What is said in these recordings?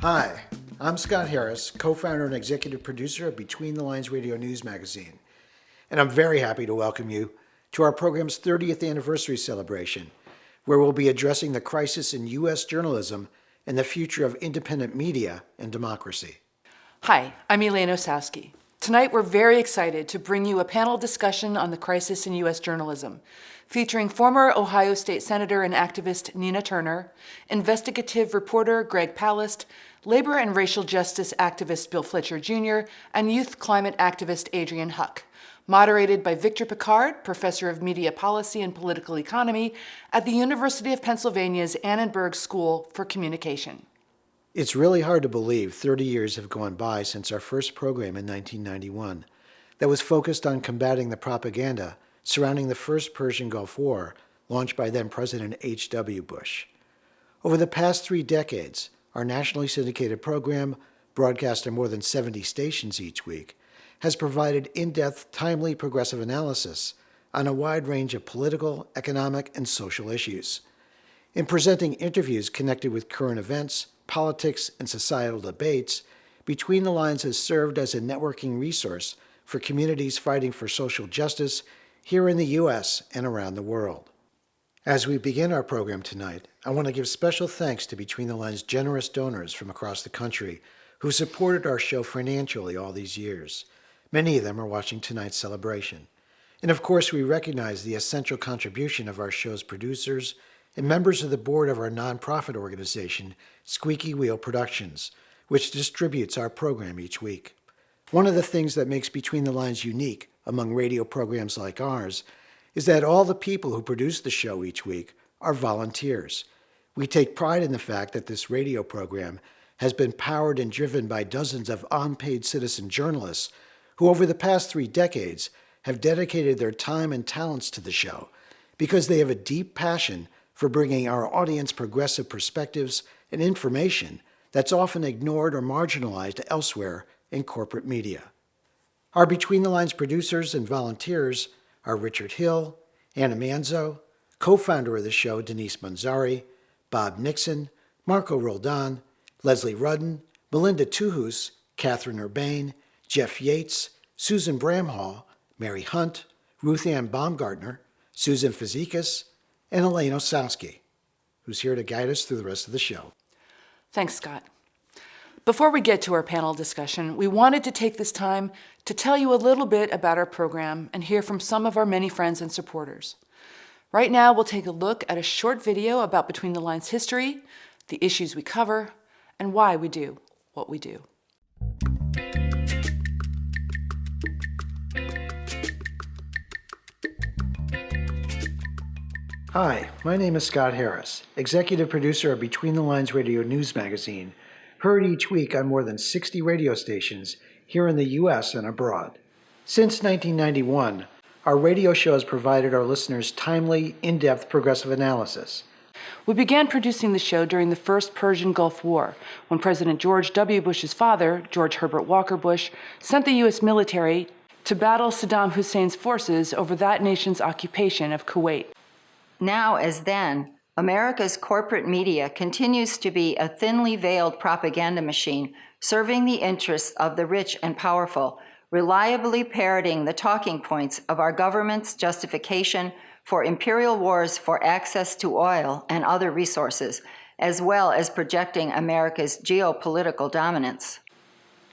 Hi, I'm Scott Harris, co-founder and executive producer of Between the Lines Radio News Magazine, and I'm very happy to welcome you to our program's 30th anniversary celebration, where we'll be addressing the crisis in U.S. journalism and the future of independent media and democracy. Hi, I'm Elaine Osowski. Tonight we're very excited to bring you a panel discussion on the crisis in U.S. journalism, featuring former Ohio State Senator and activist Nina Turner, investigative reporter Greg Palast, labor and racial justice activist Bill Fletcher Jr., and youth climate activist Adrian Huck. Moderated by Victor Picard, professor of media policy and political economy at the University of Pennsylvania's Annenberg School for Communication. It's really hard to believe 30 years have gone by since our first program in 1991 that was focused on combating the propaganda surrounding the first Persian Gulf War, launched by then-President H.W. Bush. Over the past 3 decades, our nationally syndicated program, broadcast on more than 70 stations each week, has provided in-depth, timely, progressive analysis on a wide range of political, economic, and social issues. In presenting interviews connected with current events, politics, and societal debates, Between the Lines has served as a networking resource for communities fighting for social justice here in the U.S. and around the world. As we begin our program tonight, I want to give special thanks to Between the Lines' generous donors from across the country who supported our show financially all these years. Many of them are watching tonight's celebration. And of course, we recognize the essential contribution of our show's producers and members of the board of our nonprofit organization, Squeaky Wheel Productions, which distributes our program each week. One of the things that makes Between the Lines unique among radio programs like ours is that all the people who produce the show each week are volunteers. We take pride in the fact that this radio program has been powered and driven by dozens of unpaid citizen journalists who over the past 3 decades have dedicated their time and talents to the show because they have a deep passion for bringing our audience progressive perspectives and information that's often ignored or marginalized elsewhere in corporate media. Our Between the Lines producers and volunteers are Richard Hill, Anna Manzo, co-founder of the show Denise Manzari, Bob Nixon, Marco Roldan, Leslie Rudden, Melinda Tuhus, Catherine Urbane, Jeff Yates, Susan Bramhall, Mary Hunt, Ruth Ann Baumgartner, Susan Fazekas, and Elaine Osowski, who's here to guide us through the rest of the show. Thanks, Scott. Before we get to our panel discussion, we wanted to take this time to tell you a little bit about our program and hear from some of our many friends and supporters. Right now, we'll take a look at a short video about Between the Lines history, the issues we cover, and why we do what we do. Hi, my name is Scott Harris, executive producer of Between the Lines Radio News Magazine, heard each week on more than 60 radio stations here in the U.S. and abroad. Since 1991, our radio show has provided our listeners timely, in-depth progressive analysis. We began producing the show during the first Persian Gulf War, when President George W. Bush's father, George Herbert Walker Bush, sent the U.S. military to battle Saddam Hussein's forces over that nation's occupation of Kuwait. Now, as then, America's corporate media continues to be a thinly veiled propaganda machine serving the interests of the rich and powerful, reliably parroting the talking points of our government's justification for imperial wars for access to oil and other resources, as well as projecting America's geopolitical dominance.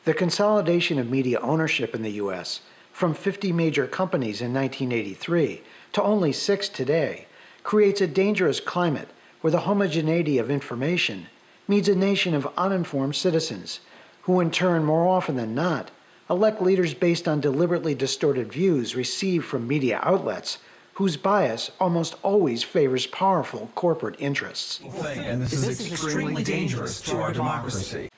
The consolidation of media ownership in the U.S. from 50 major companies in 1983 to only 6 today creates a dangerous climate where the homogeneity of information means a nation of uninformed citizens, who in turn, more often than not, elect leaders based on deliberately distorted views received from media outlets whose bias almost always favors powerful corporate interests. And this is extremely dangerous to our democracy.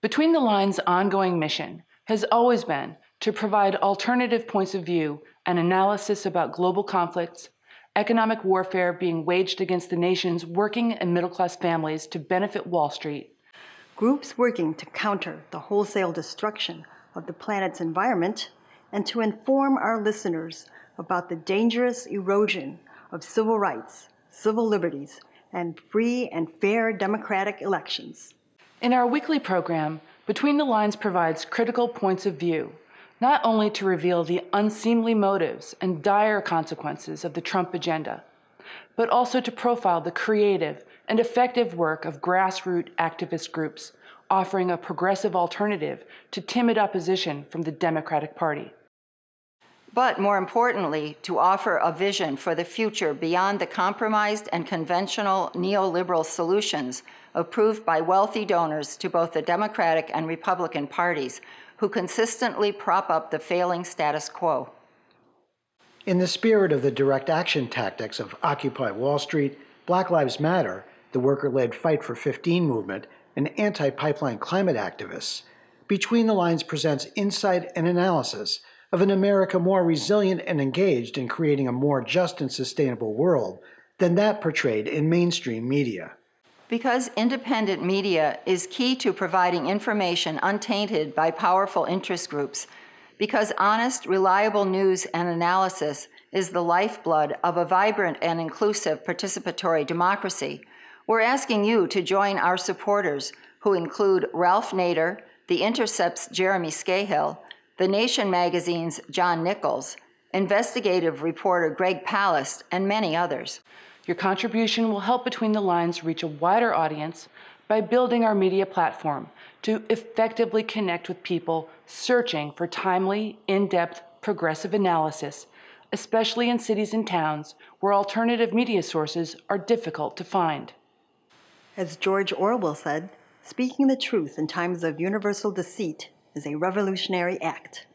Between the Lines' ongoing mission has always been to provide alternative points of view and analysis about global conflicts, economic warfare being waged against the nation's working and middle-class families to benefit Wall Street, groups working to counter the wholesale destruction of the planet's environment, and to inform our listeners about the dangerous erosion of civil rights, civil liberties, and free and fair democratic elections. In our weekly program, Between the Lines provides critical points of view, not only to reveal the unseemly motives and dire consequences of the Trump agenda, but also to profile the creative and effective work of grassroots activist groups offering a progressive alternative to timid opposition from the Democratic Party. But more importantly, to offer a vision for the future beyond the compromised and conventional neoliberal solutions approved by wealthy donors to both the Democratic and Republican parties, who consistently prop up the failing status quo. In the spirit of the direct action tactics of Occupy Wall Street, Black Lives Matter, the worker-led Fight for 15 movement, and anti-pipeline climate activists, Between the Lines presents insight and analysis of an America more resilient and engaged in creating a more just and sustainable world than that portrayed in mainstream media. Because independent media is key to providing information untainted by powerful interest groups, because honest, reliable news and analysis is the lifeblood of a vibrant and inclusive participatory democracy, we're asking you to join our supporters, who include Ralph Nader, The Intercept's Jeremy Scahill, The Nation magazine's John Nichols, investigative reporter Greg Palast, and many others. Your contribution will help Between the Lines reach a wider audience by building our media platform to effectively connect with people searching for timely, in-depth, progressive analysis, especially in cities and towns where alternative media sources are difficult to find. As George Orwell said, speaking the truth in times of universal deceit is a revolutionary act.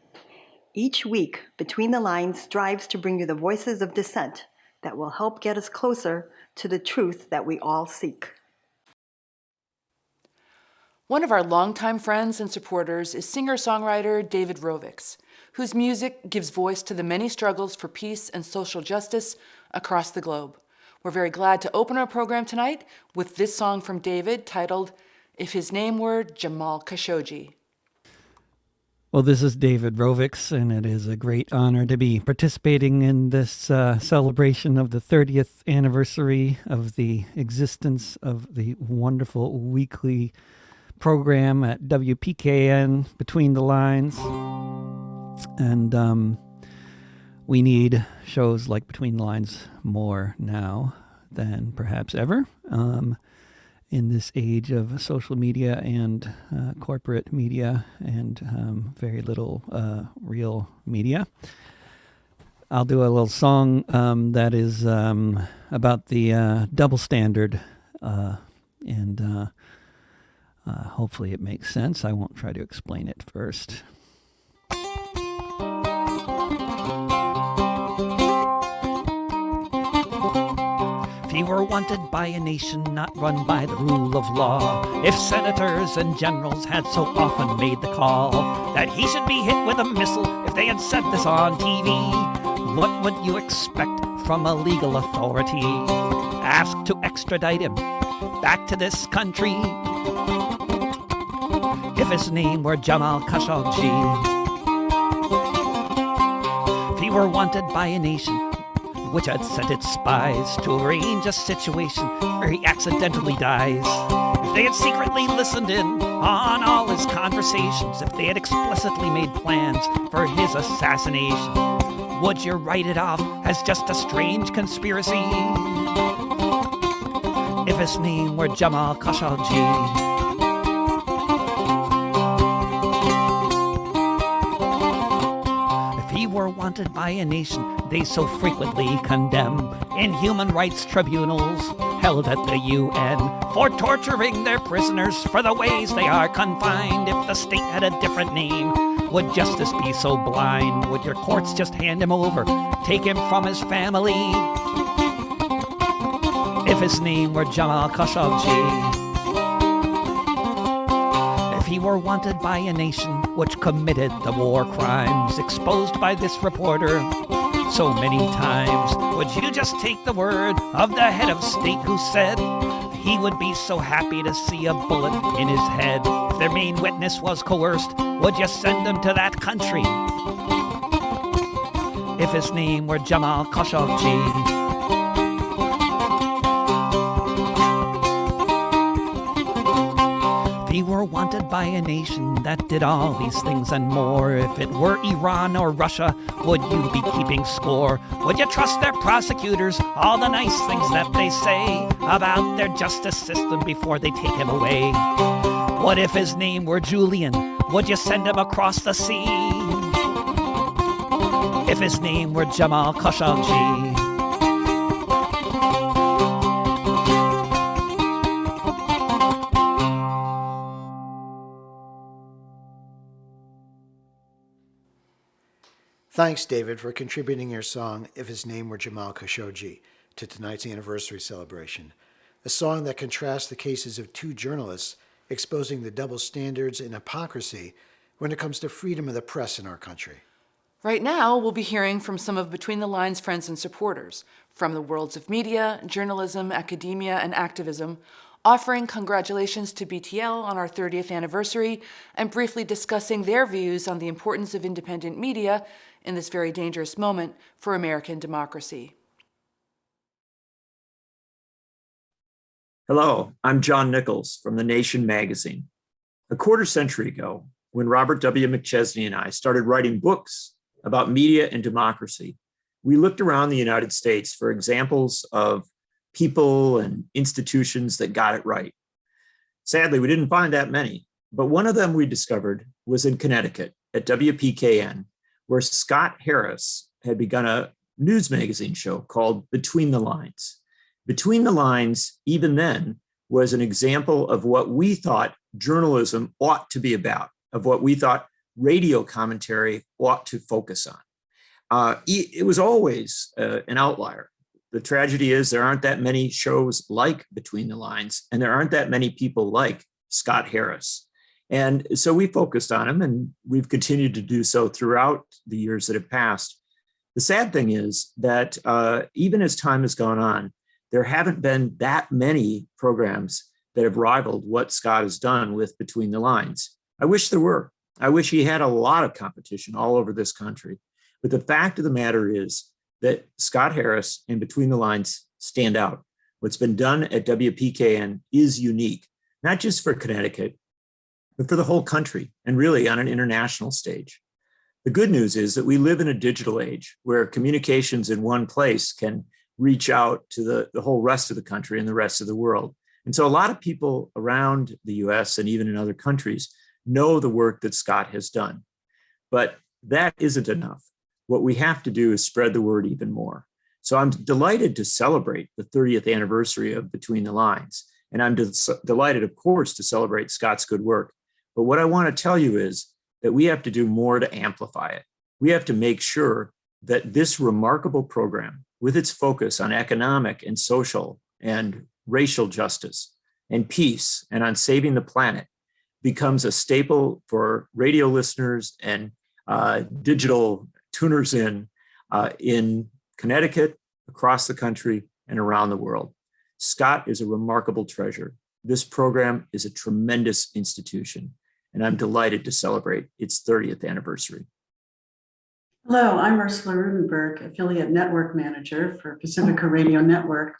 Each week, Between the Lines strives to bring you the voices of dissent that will help get us closer to the truth that we all seek. One of our longtime friends and supporters is singer-songwriter David Rovics, whose music gives voice to the many struggles for peace and social justice across the globe. We're very glad to open our program tonight with this song from David titled, If His Name Were Jamal Khashoggi. Well, this is David Rovics, and it is a great honor to be participating in this celebration of the 30th anniversary of the existence of the wonderful weekly program at WPKN, Between the Lines. And we need shows like Between the Lines more now than perhaps ever. In this age of social media and corporate media and very little real media. I'll do a little song that is about the double standard, and hopefully it makes sense. I won't try to explain it first. If he were wanted by a nation not run by the rule of law, if senators and generals had so often made the call that he should be hit with a missile if they had said this on TV, what would you expect from a legal authority? Ask to extradite him back to this country if his name were Jamal Khashoggi. If he were wanted by a nation which had sent its spies to arrange a situation where he accidentally dies, if they had secretly listened in on all his conversations, if they had explicitly made plans for his assassination, would you write it off as just a strange conspiracy? If his name were Jamal Khashoggi. Were wanted by a nation they so frequently condemn in human rights tribunals held at the UN for torturing their prisoners for the ways they are confined. If the state had a different name, would justice be so blind? Would your courts just hand him over, take him from his family? If his name were Jamal Khashoggi. If he were wanted by a nation which committed the war crimes exposed by this reporter, so many times. Would you just take the word of the head of state who said he would be so happy to see a bullet in his head? If their main witness was coerced, would you send him to that country? If his name were Jamal Khashoggi. They were wanted by a nation that did all these things and more. If it were Iran or Russia, would you be keeping score? Would you trust their prosecutors, all the nice things that they say about their justice system before they take him away? What if his name were Julian? Would you send him across the sea? If his name were Jamal Khashoggi. Thanks, David, for contributing your song, If His Name Were Jamal Khashoggi, to tonight's anniversary celebration. A song that contrasts the cases of two journalists exposing the double standards and hypocrisy when it comes to freedom of the press in our country. Right now, we'll be hearing from some of Between the Lines' friends and supporters, from the worlds of media, journalism, academia, and activism, offering congratulations to BTL on our 30th anniversary and briefly discussing their views on the importance of independent media in this very dangerous moment for American democracy. Hello, I'm John Nichols from The Nation magazine. A quarter century ago, when Robert W. McChesney and I started writing books about media and democracy, we looked around the United States for examples of people and institutions that got it right. Sadly, we didn't find that many, but one of them we discovered was in Connecticut at WPKN, where Scott Harris had begun a news magazine show called Between the Lines. Between the Lines, even then, was an example of what we thought journalism ought to be about, of what we thought radio commentary ought to focus on. It was always an outlier. The tragedy is there aren't that many shows like Between the Lines, and there aren't that many people like Scott Harris. And so we focused on him, and we've continued to do so throughout the years that have passed. The sad thing is that even as time has gone on, there haven't been that many programs that have rivaled what Scott has done with Between the Lines. I wish there were. I wish he had a lot of competition all over this country. But the fact of the matter is that Scott Harris and Between the Lines stand out. What's been done at WPKN is unique, not just for Connecticut, but for the whole country and really on an international stage. The good news is that we live in a digital age where communications in one place can reach out to the whole rest of the country and the rest of the world. And so a lot of people around the US and even in other countries know the work that Scott has done. But that isn't enough. What we have to do is spread the word even more. So I'm delighted to celebrate the 30th anniversary of Between the Lines. And I'm delighted, of course, to celebrate Scott's good work. But what I want to tell you is that we have to do more to amplify it. We have to make sure that this remarkable program, with its focus on economic and social and racial justice and peace and on saving the planet, becomes a staple for radio listeners and digital tuners in Connecticut, across the country, and around the world. Scott is a remarkable treasure. This program is a tremendous institution, and I'm delighted to celebrate its 30th anniversary. Hello, I'm Ursula Rudenberg, affiliate network manager for Pacifica Radio Network,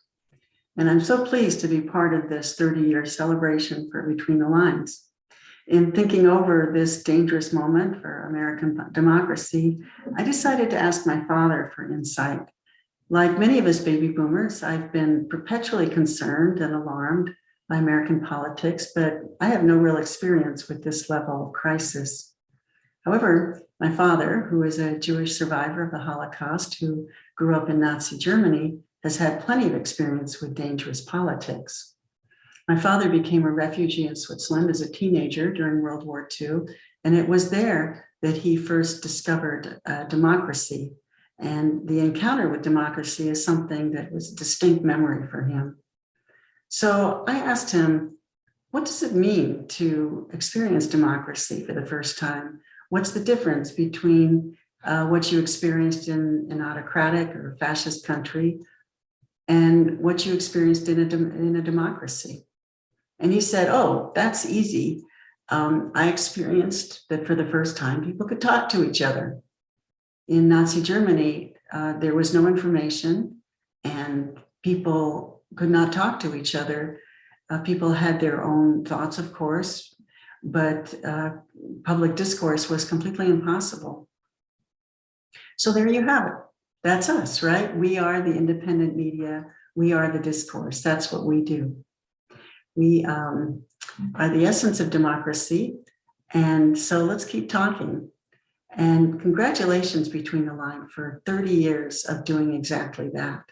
and I'm so pleased to be part of this 30-year celebration for Between the Lines. In thinking over this dangerous moment for American democracy, I decided to ask my father for insight. Like many of us baby boomers, I've been perpetually concerned and alarmed by American politics, but I have no real experience with this level of crisis. However, my father, who is a Jewish survivor of the Holocaust who grew up in Nazi Germany, has had plenty of experience with dangerous politics. My father became a refugee in Switzerland as a teenager during World War II, and it was there that he first discovered democracy. And the encounter with democracy is something that was a distinct memory for him. So I asked him, what does it mean to experience democracy for the first time? What's the difference between what you experienced in an autocratic or fascist country, and what you experienced in a democracy. And he said, oh, that's easy. I experienced that for the first time, people could talk to each other. In Nazi Germany, there was no information and people could not talk to each other. People had their own thoughts, of course, but public discourse was completely impossible. So there you have it. That's us, right? We are the independent media. We are the discourse. That's what we do. We are the essence of democracy. And so let's keep talking. And congratulations, Between the Line, for 30 years of doing exactly that.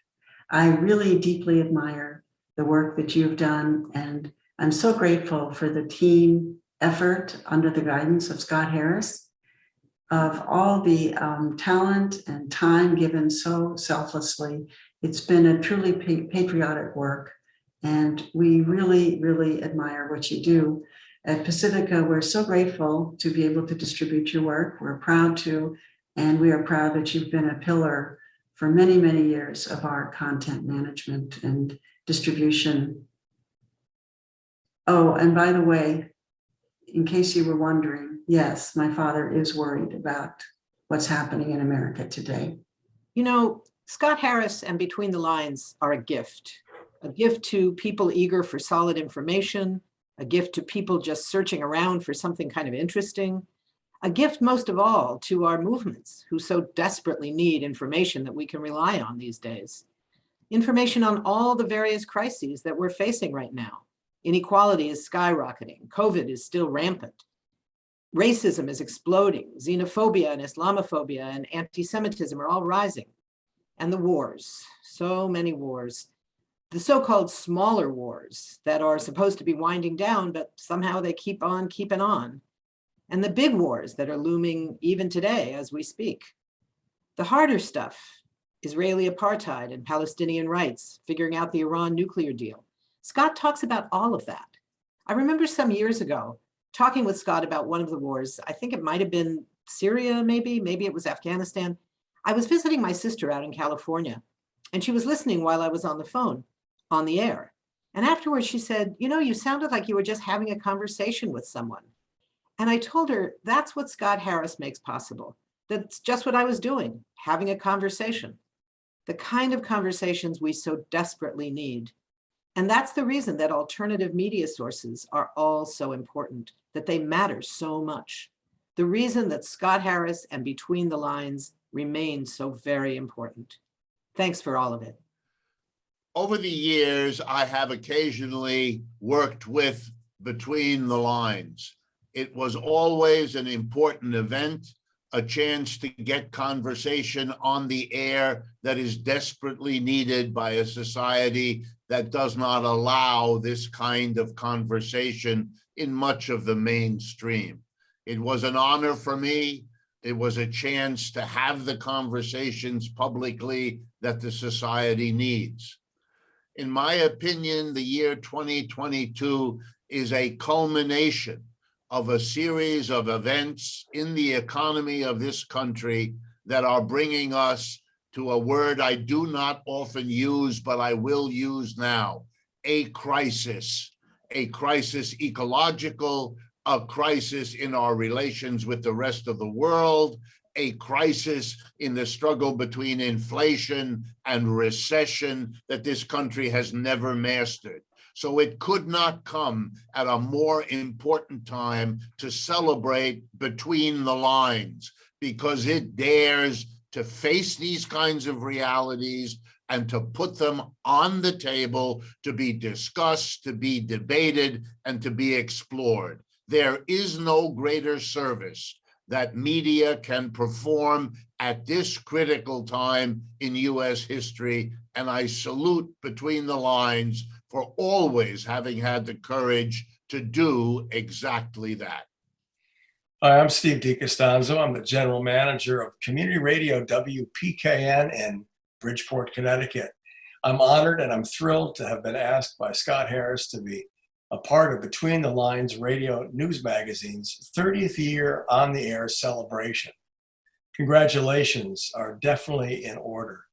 I really deeply admire the work that you've done. And I'm so grateful for the team effort under the guidance of Scott Harris, of all the talent and time given so selflessly. It's been a truly patriotic work. And we really, really admire what you do. At Pacifica, we're so grateful to be able to distribute your work. We're proud to, and we are proud that you've been a pillar for many, many years of our content management and distribution. Oh, and by the way, in case you were wondering, yes, my father is worried about what's happening in America today. You know, Scott Harris and Between the Lines are a gift to people eager for solid information, a gift to people just searching around for something kind of interesting, a gift most of all to our movements who so desperately need information that we can rely on these days. Information on all the various crises that we're facing right now. Inequality is skyrocketing. COVID is still rampant. Racism is exploding. Xenophobia and Islamophobia and anti-Semitism are all rising. And the wars, so many wars. The so-called smaller wars that are supposed to be winding down, but somehow they keep on keeping on. And the big wars that are looming even today as we speak. The harder stuff, Israeli apartheid and Palestinian rights, figuring out the Iran nuclear deal. Scott talks about all of that. I remember some years ago talking with Scott about one of the wars. I think it might have been Syria, maybe it was Afghanistan. I was visiting my sister out in California, and she was listening while I was on the phone, on the air. And afterwards she said, you know, you sounded like you were just having a conversation with someone. And I told her, that's what Scott Harris makes possible. That's just what I was doing, having a conversation. The kind of conversations we so desperately need. And that's the reason that alternative media sources are all so important, that they matter so much. The reason that Scott Harris and Between the Lines remain so very important. Thanks for all of it. Over the years, I have occasionally worked with Between the Lines. It was always an important event, a chance to get conversation on the air that is desperately needed by a society that does not allow this kind of conversation in much of the mainstream. It was an honor for me. It was a chance to have the conversations publicly that the society needs. In my opinion, the year 2022 is a culmination of a series of events in the economy of this country that are bringing us to a word I do not often use, but I will use now, a crisis ecological, a crisis in our relations with the rest of the world, a crisis in the struggle between inflation and recession that this country has never mastered. So it could not come at a more important time to celebrate Between the Lines, because it dares to face these kinds of realities and to put them on the table to be discussed, to be debated, and to be explored. There is no greater service that media can perform at this critical time in US history, and I salute Between the Lines for always having had the courage to do exactly that. Hi, I'm Steve DiCostanzo. I'm the general manager of Community Radio WPKN in Bridgeport, Connecticut. I'm honored and I'm thrilled to have been asked by Scott Harris to be a part of Between the Lines Radio News Magazine's 30th year on the air celebration. Congratulations are definitely in order.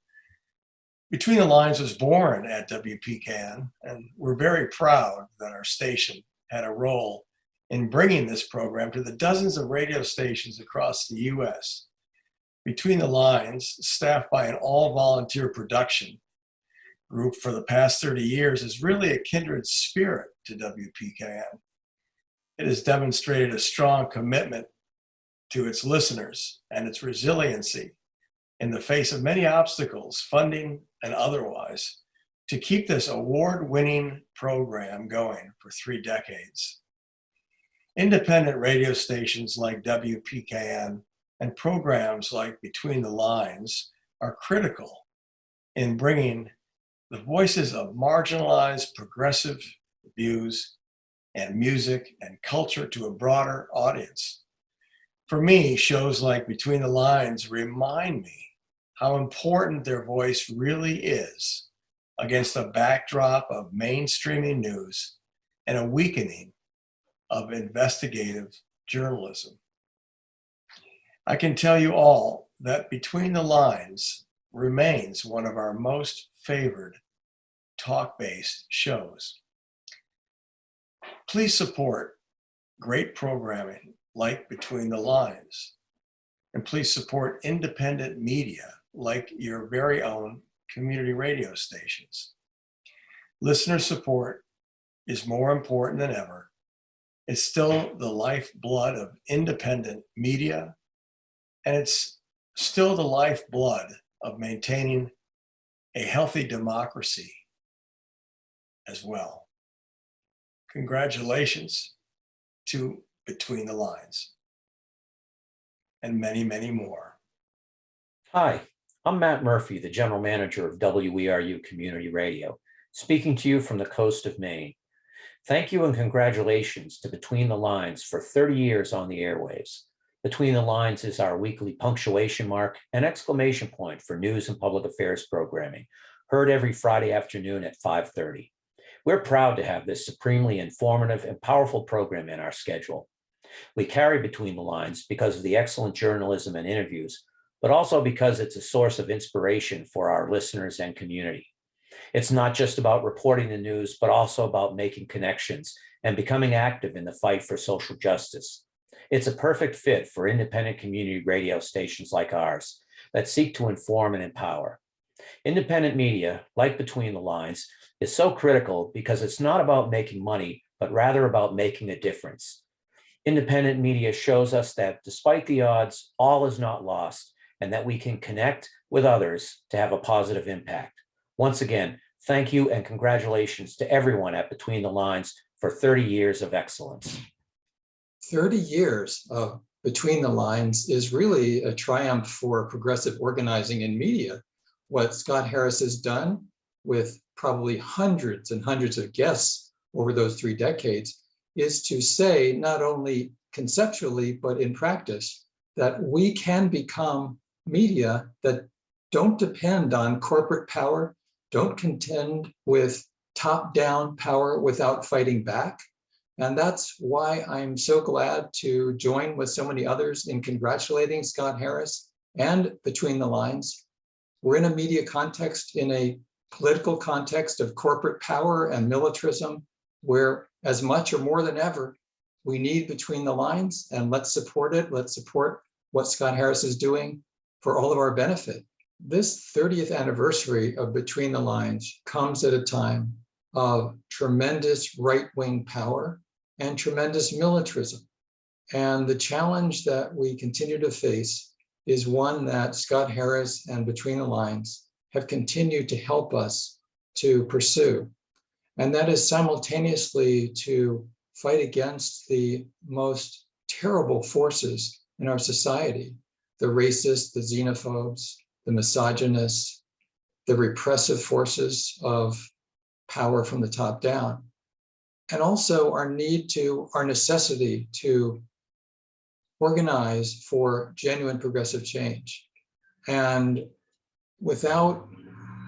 Between the Lines was born at WPKN, and we're very proud that our station had a role in bringing this program to the dozens of radio stations across the U.S. Between the Lines, staffed by an all-volunteer production group for the past 30 years, is really a kindred spirit to WPKN. It has demonstrated a strong commitment to its listeners and its resiliency in the face of many obstacles, funding and otherwise, to keep this award-winning program going for 3 decades. Independent radio stations like WPKN and programs like Between the Lines are critical in bringing the voices of marginalized progressive views and music and culture to a broader audience. For me, shows like Between the Lines remind me how important their voice really is against a backdrop of mainstreaming news and a weakening of investigative journalism. I can tell you all that Between the Lines remains one of our most favored talk-based shows. Please support great programming like Between the Lines, and please support independent media like your very own community radio stations. Listener support is more important than ever. It's still the lifeblood of independent media, and it's still the lifeblood of maintaining a healthy democracy as well. Congratulations to Between the Lines and many, many more. Hi, I'm Matt Murphy, the General Manager of WERU Community Radio, speaking to you from the coast of Maine. Thank you and congratulations to Between the Lines for 30 years on the airwaves. Between the Lines is our weekly punctuation mark and exclamation point for news and public affairs programming, heard every Friday afternoon at 5:30. We're proud to have this supremely informative and powerful program in our schedule. We carry Between the Lines because of the excellent journalism and interviews, but also because it's a source of inspiration for our listeners and community. It's not just about reporting the news, but also about making connections and becoming active in the fight for social justice. It's a perfect fit for independent community radio stations like ours that seek to inform and empower. Independent media, like Between the Lines, is so critical because it's not about making money, but rather about making a difference. Independent media shows us that despite the odds, all is not lost, and that we can connect with others to have a positive impact. Once again, thank you and congratulations to everyone at Between the Lines for 30 years of excellence. 30 years of Between the Lines is really a triumph for progressive organizing in media. What Scott Harris has done with probably hundreds and hundreds of guests over those 3 decades is to say, not only conceptually, but in practice, that we can become media that don't depend on corporate power, don't contend with top-down power without fighting back. And that's why I'm so glad to join with so many others in congratulating Scott Harris and Between the Lines. We're in a media context, in a political context of corporate power and militarism, where as much or more than ever, we need Between the Lines, and let's support it. Let's support what Scott Harris is doing for all of our benefit. This 30th anniversary of Between the Lines comes at a time of tremendous right-wing power and tremendous militarism. And the challenge that we continue to face is one that Scott Harris and Between the Lines have continued to help us to pursue. And that is simultaneously to fight against the most terrible forces in our society, the racists, the xenophobes, the misogynists, the repressive forces of power from the top down, and also our necessity to organize for genuine progressive change. And without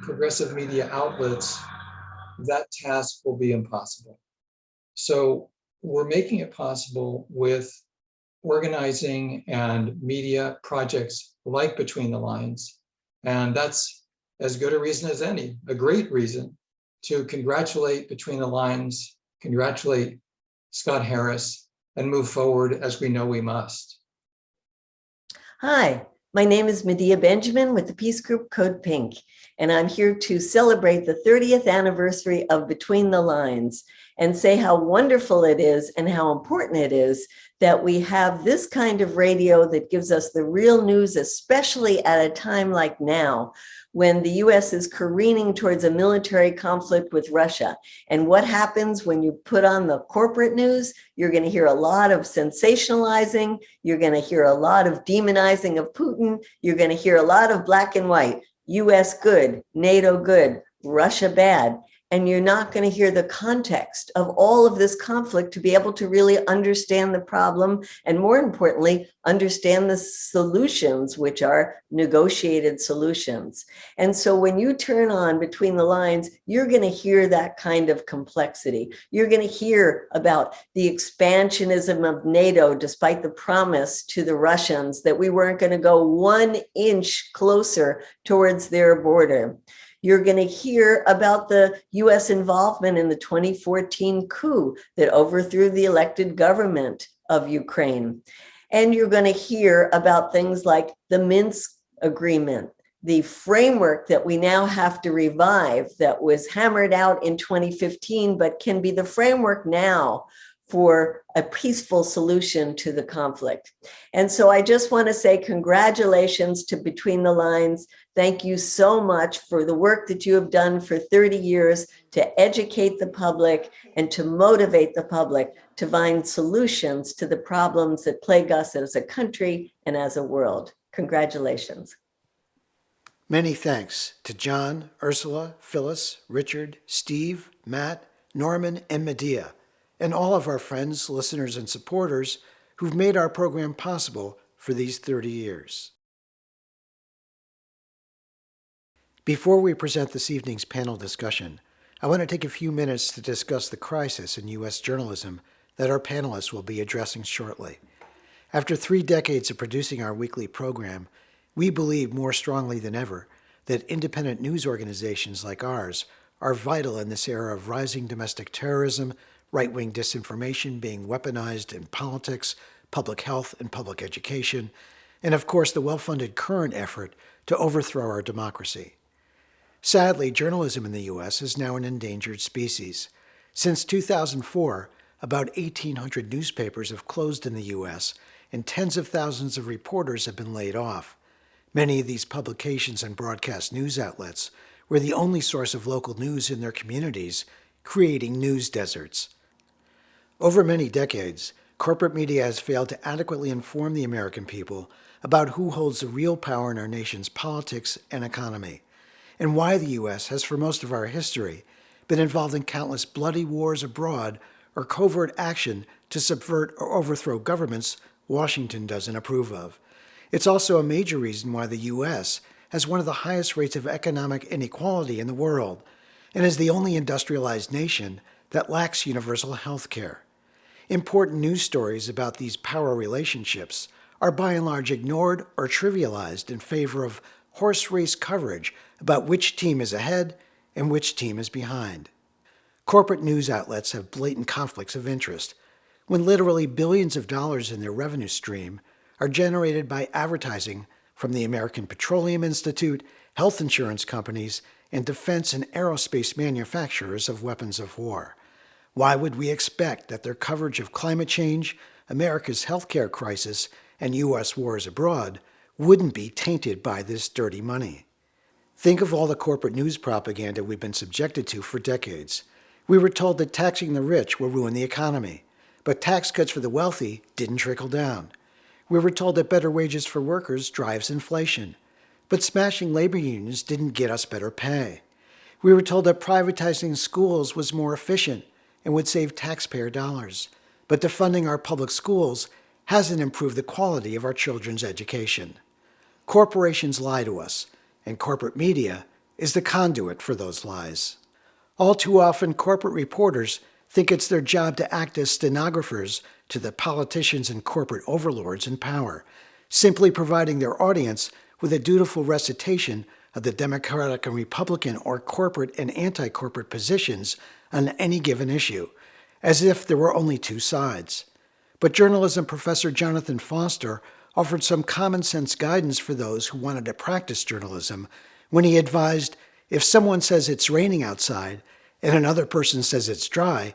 progressive media outlets, that task will be impossible. So we're making it possible with organizing and media projects like Between the Lines. And that's as good a reason as any, a great reason to congratulate Between the Lines, congratulate Scott Harris, and move forward as we know we must. Hi, my name is Medea Benjamin with the Peace Group Code Pink, and I'm here to celebrate the 30th anniversary of Between the Lines and say how wonderful it is and how important it is that we have this kind of radio that gives us the real news, especially at a time like now, when the US is careening towards a military conflict with Russia. And what happens when you put on the corporate news? You're going to hear a lot of sensationalizing. You're going to hear a lot of demonizing of Putin. You're going to hear a lot of black and white, US good, NATO good, Russia bad. And you're not going to hear the context of all of this conflict to be able to really understand the problem and, more importantly, understand the solutions, which are negotiated solutions. And so when you turn on Between the Lines, you're going to hear that kind of complexity. You're going to hear about the expansionism of NATO, despite the promise to the Russians that we weren't going to go 1 inch closer towards their border. You're going to hear about the US involvement in the 2014 coup that overthrew the elected government of Ukraine. And you're going to hear about things like the Minsk agreement, the framework that we now have to revive that was hammered out in 2015, but can be the framework now for a peaceful solution to the conflict. And so I just want to say congratulations to Between the Lines. Thank you so much for the work that you have done for 30 years to educate the public and to motivate the public to find solutions to the problems that plague us as a country and as a world. Congratulations. Many thanks to John, Ursula, Phyllis, Richard, Steve, Matt, Norman, and Medea, and all of our friends, listeners, and supporters who've made our program possible for these 30 years. Before we present this evening's panel discussion, I want to take a few minutes to discuss the crisis in U.S. journalism that our panelists will be addressing shortly. After 3 decades of producing our weekly program, we believe more strongly than ever that independent news organizations like ours are vital in this era of rising domestic terrorism, right-wing disinformation being weaponized in politics, public health, and public education, and of course the well-funded current effort to overthrow our democracy. Sadly, journalism in the U.S. is now an endangered species. Since 2004, about 1,800 newspapers have closed in the U.S., and tens of thousands of reporters have been laid off. Many of these publications and broadcast news outlets were the only source of local news in their communities, creating news deserts. Over many decades, corporate media has failed to adequately inform the American people about who holds the real power in our nation's politics and economy, and why the U.S. has for most of our history been involved in countless bloody wars abroad or covert action to subvert or overthrow governments Washington doesn't approve of. It's also a major reason why the U.S. has one of the highest rates of economic inequality in the world, and is the only industrialized nation that lacks universal health care. Important news stories about these power relationships are by and large ignored or trivialized in favor of horse race coverage about which team is ahead and which team is behind. Corporate news outlets have blatant conflicts of interest when literally billions of dollars in their revenue stream are generated by advertising from the American Petroleum Institute, health insurance companies, and defense and aerospace manufacturers of weapons of war. Why would we expect that their coverage of climate change, America's healthcare crisis, and U.S. wars abroad wouldn't be tainted by this dirty money? Think of all the corporate news propaganda we've been subjected to for decades. We were told that taxing the rich will ruin the economy, but tax cuts for the wealthy didn't trickle down. We were told that better wages for workers drives inflation, but smashing labor unions didn't get us better pay. We were told that privatizing schools was more efficient and would save taxpayer dollars, but defunding our public schools hasn't improved the quality of our children's education. Corporations lie to us, and corporate media is the conduit for those lies. All too often, corporate reporters think it's their job to act as stenographers to the politicians and corporate overlords in power, simply providing their audience with a dutiful recitation of the Democratic and Republican or corporate and anti-corporate positions on any given issue, as if there were only two sides. But journalism professor Jonathan Foster offered some common sense guidance for those who wanted to practice journalism when he advised, if someone says it's raining outside and another person says it's dry,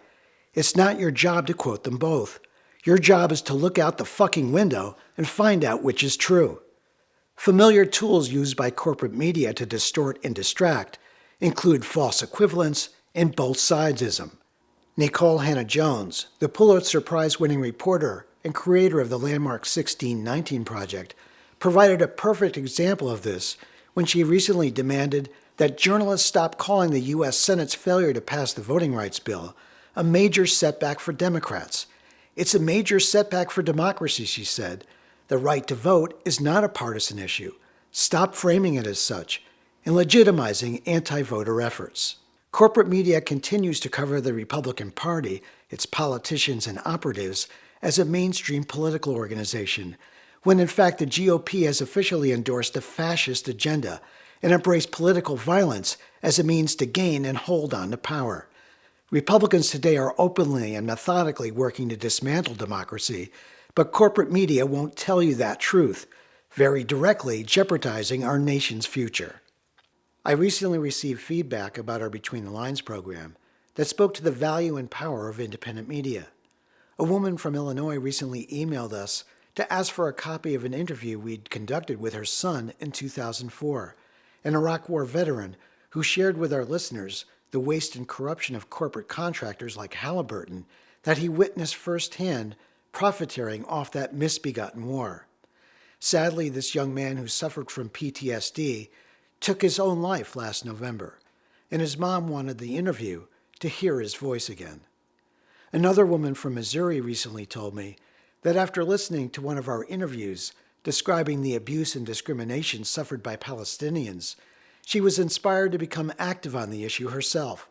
it's not your job to quote them both. Your job is to look out the fucking window and find out which is true. Familiar tools used by corporate media to distort and distract include false equivalence and both sidesism. Nicole Hannah-Jones, the Pulitzer Prize-winning reporter and creator of the landmark 1619 Project, provided a perfect example of this when she recently demanded that journalists stop calling the U.S. Senate's failure to pass the voting rights bill a major setback for Democrats. It's a major setback for democracy, she said. The right to vote is not a partisan issue. Stop framing it as such and legitimizing anti-voter efforts. Corporate media continues to cover the Republican Party, its politicians and operatives, as a mainstream political organization, when in fact the GOP has officially endorsed a fascist agenda and embraced political violence as a means to gain and hold on to power. Republicans today are openly and methodically working to dismantle democracy, but corporate media won't tell you that truth, very directly jeopardizing our nation's future. I recently received feedback about our Between the Lines program that spoke to the value and power of independent media. A woman from Illinois recently emailed us to ask for a copy of an interview we'd conducted with her son in 2004, an Iraq War veteran who shared with our listeners the waste and corruption of corporate contractors like Halliburton that he witnessed firsthand profiteering off that misbegotten war. Sadly, this young man who suffered from PTSD took his own life last November, and his mom wanted the interview to hear his voice again. Another woman from Missouri recently told me that after listening to one of our interviews describing the abuse and discrimination suffered by Palestinians, she was inspired to become active on the issue herself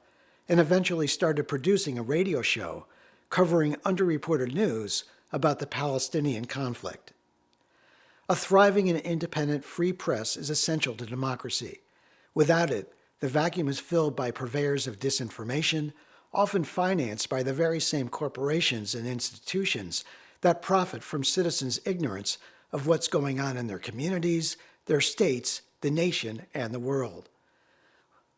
and eventually started producing a radio show covering underreported news about the Palestinian conflict. A thriving and independent free press is essential to democracy. Without it, the vacuum is filled by purveyors of disinformation, often financed by the very same corporations and institutions that profit from citizens' ignorance of what's going on in their communities, their states, the nation, and the world.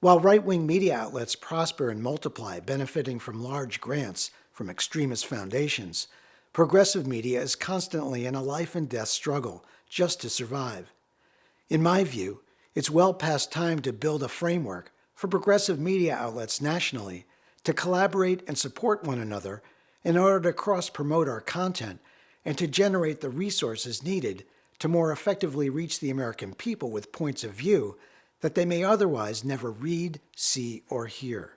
While right-wing media outlets prosper and multiply, benefiting from large grants from extremist foundations, progressive media is constantly in a life-and-death struggle just to survive. In my view, it's well past time to build a framework for progressive media outlets nationally to collaborate and support one another in order to cross-promote our content and to generate the resources needed to more effectively reach the American people with points of view that they may otherwise never read, see, or hear.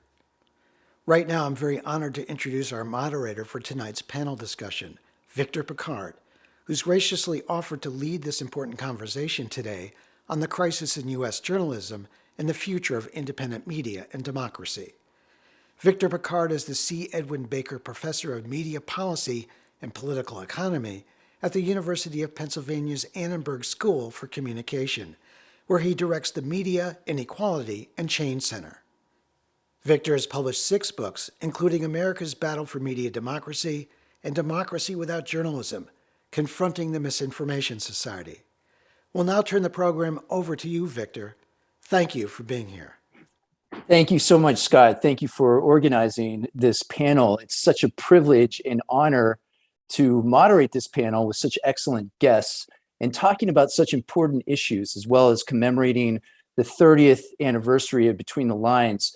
Right now, I'm very honored to introduce our moderator for tonight's panel discussion, Victor Pickard, who's graciously offered to lead this important conversation today on the crisis in U.S. journalism and the future of independent media and democracy. Victor Pickard is the C. Edwin Baker Professor of Media Policy and Political Economy at the University of Pennsylvania's Annenberg School for Communication, where he directs the Media, Inequality, and Change Center. Victor has published 6 books, including America's Battle for Media Democracy and Democracy Without Journalism, Confronting the Misinformation Society. We'll now turn the program over to you, Victor. Thank you for being here. Thank you so much, Scott. Thank you for organizing this panel. It's such a privilege and honor to moderate this panel with such excellent guests and talking about such important issues, as well as commemorating the 30th anniversary of Between the Lines.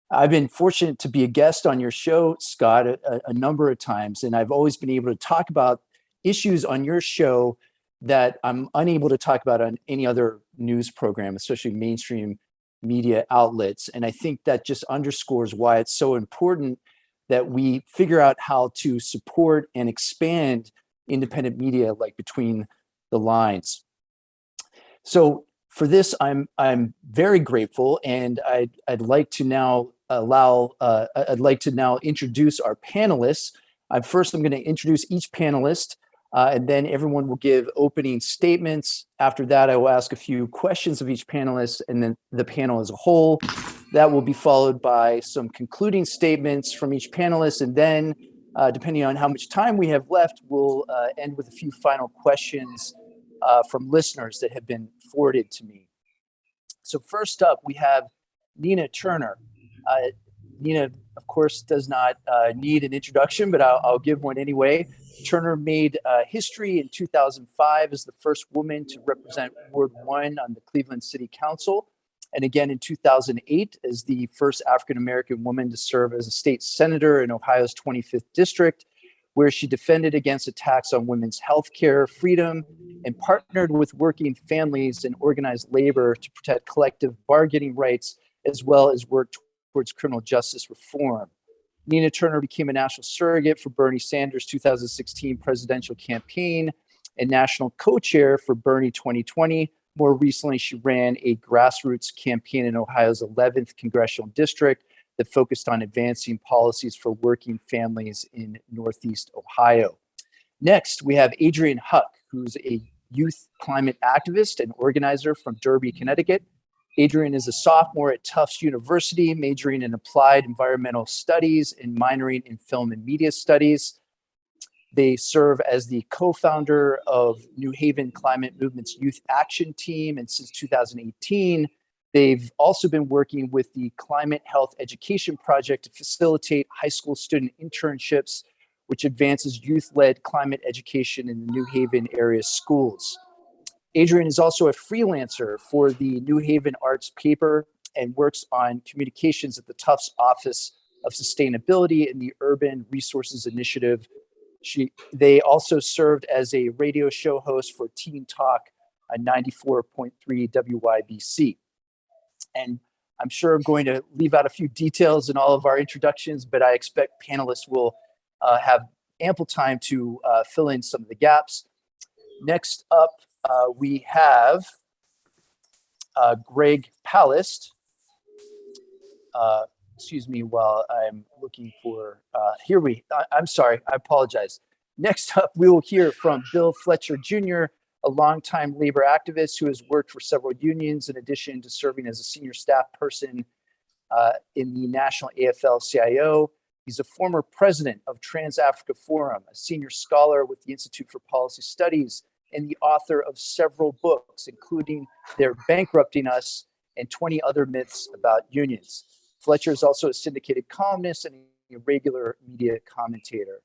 I've been fortunate to be a guest on your show, Scott, a number of times, and I've always been able to talk about issues on your show that I'm unable to talk about on any other news program, especially mainstream media outlets. And I think that just underscores why it's so important that we figure out how to support and expand independent media like Between the Lines. So for this, I'm very grateful, and I'd like to now I'd like to now introduce our panelists. First, I'm going to introduce each panelist, and then everyone will give opening statements. After that, I will ask a few questions of each panelist, and then the panel as a whole. That will be followed by some concluding statements from each panelist, and then, depending on how much time we have left, we'll end with a few final questions from listeners that have been forwarded to me. So first up, we have Nina Turner. Nina, of course, does not need an introduction, but I'll give one anyway. Turner made history in 2005 as the first woman to represent Ward 1 on the Cleveland City Council, and again in 2008 as the first African-American woman to serve as a state senator in Ohio's 25th district, where she defended against attacks on women's health care, freedom, and partnered with working families and organized labor to protect collective bargaining rights, as well as work towards criminal justice reform. Nina Turner became a national surrogate for Bernie Sanders' 2016 presidential campaign and national co-chair for Bernie 2020. More recently, she ran a grassroots campaign in Ohio's 11th congressional district that focused on advancing policies for working families in Northeast Ohio. Next, we have Adrienne Huck, who's a youth climate activist and organizer from Derby, Connecticut. Adrienne is a sophomore at Tufts University, majoring in applied environmental studies and minoring in film and media studies. They serve as the co-founder of New Haven Climate Movement's Youth Action Team, and since 2018, they've also been working with the Climate Health Education Project to facilitate high school student internships, which advances youth-led climate education in the New Haven area schools. Adrienne is also a freelancer for the New Haven Arts paper and works on communications at the Tufts Office of Sustainability and the Urban Resources Initiative. They also served as a radio show host for Teen Talk on 94.3 WYBC. And I'm sure I'm going to leave out a few details in all of our introductions, but I expect panelists will have ample time to fill in some of the gaps. Next up, we have Greg Palast. Excuse me while I'm looking for, I'm sorry, I apologize. Next up, we will hear from Bill Fletcher Jr., a longtime labor activist who has worked for several unions in addition to serving as a senior staff person in the National AFL-CIO. He's a former president of Trans-Africa Forum, a senior scholar with the Institute for Policy Studies, and the author of several books, including They're Bankrupting Us and 20 Other Myths About Unions. Fletcher is also a syndicated columnist and a regular media commentator.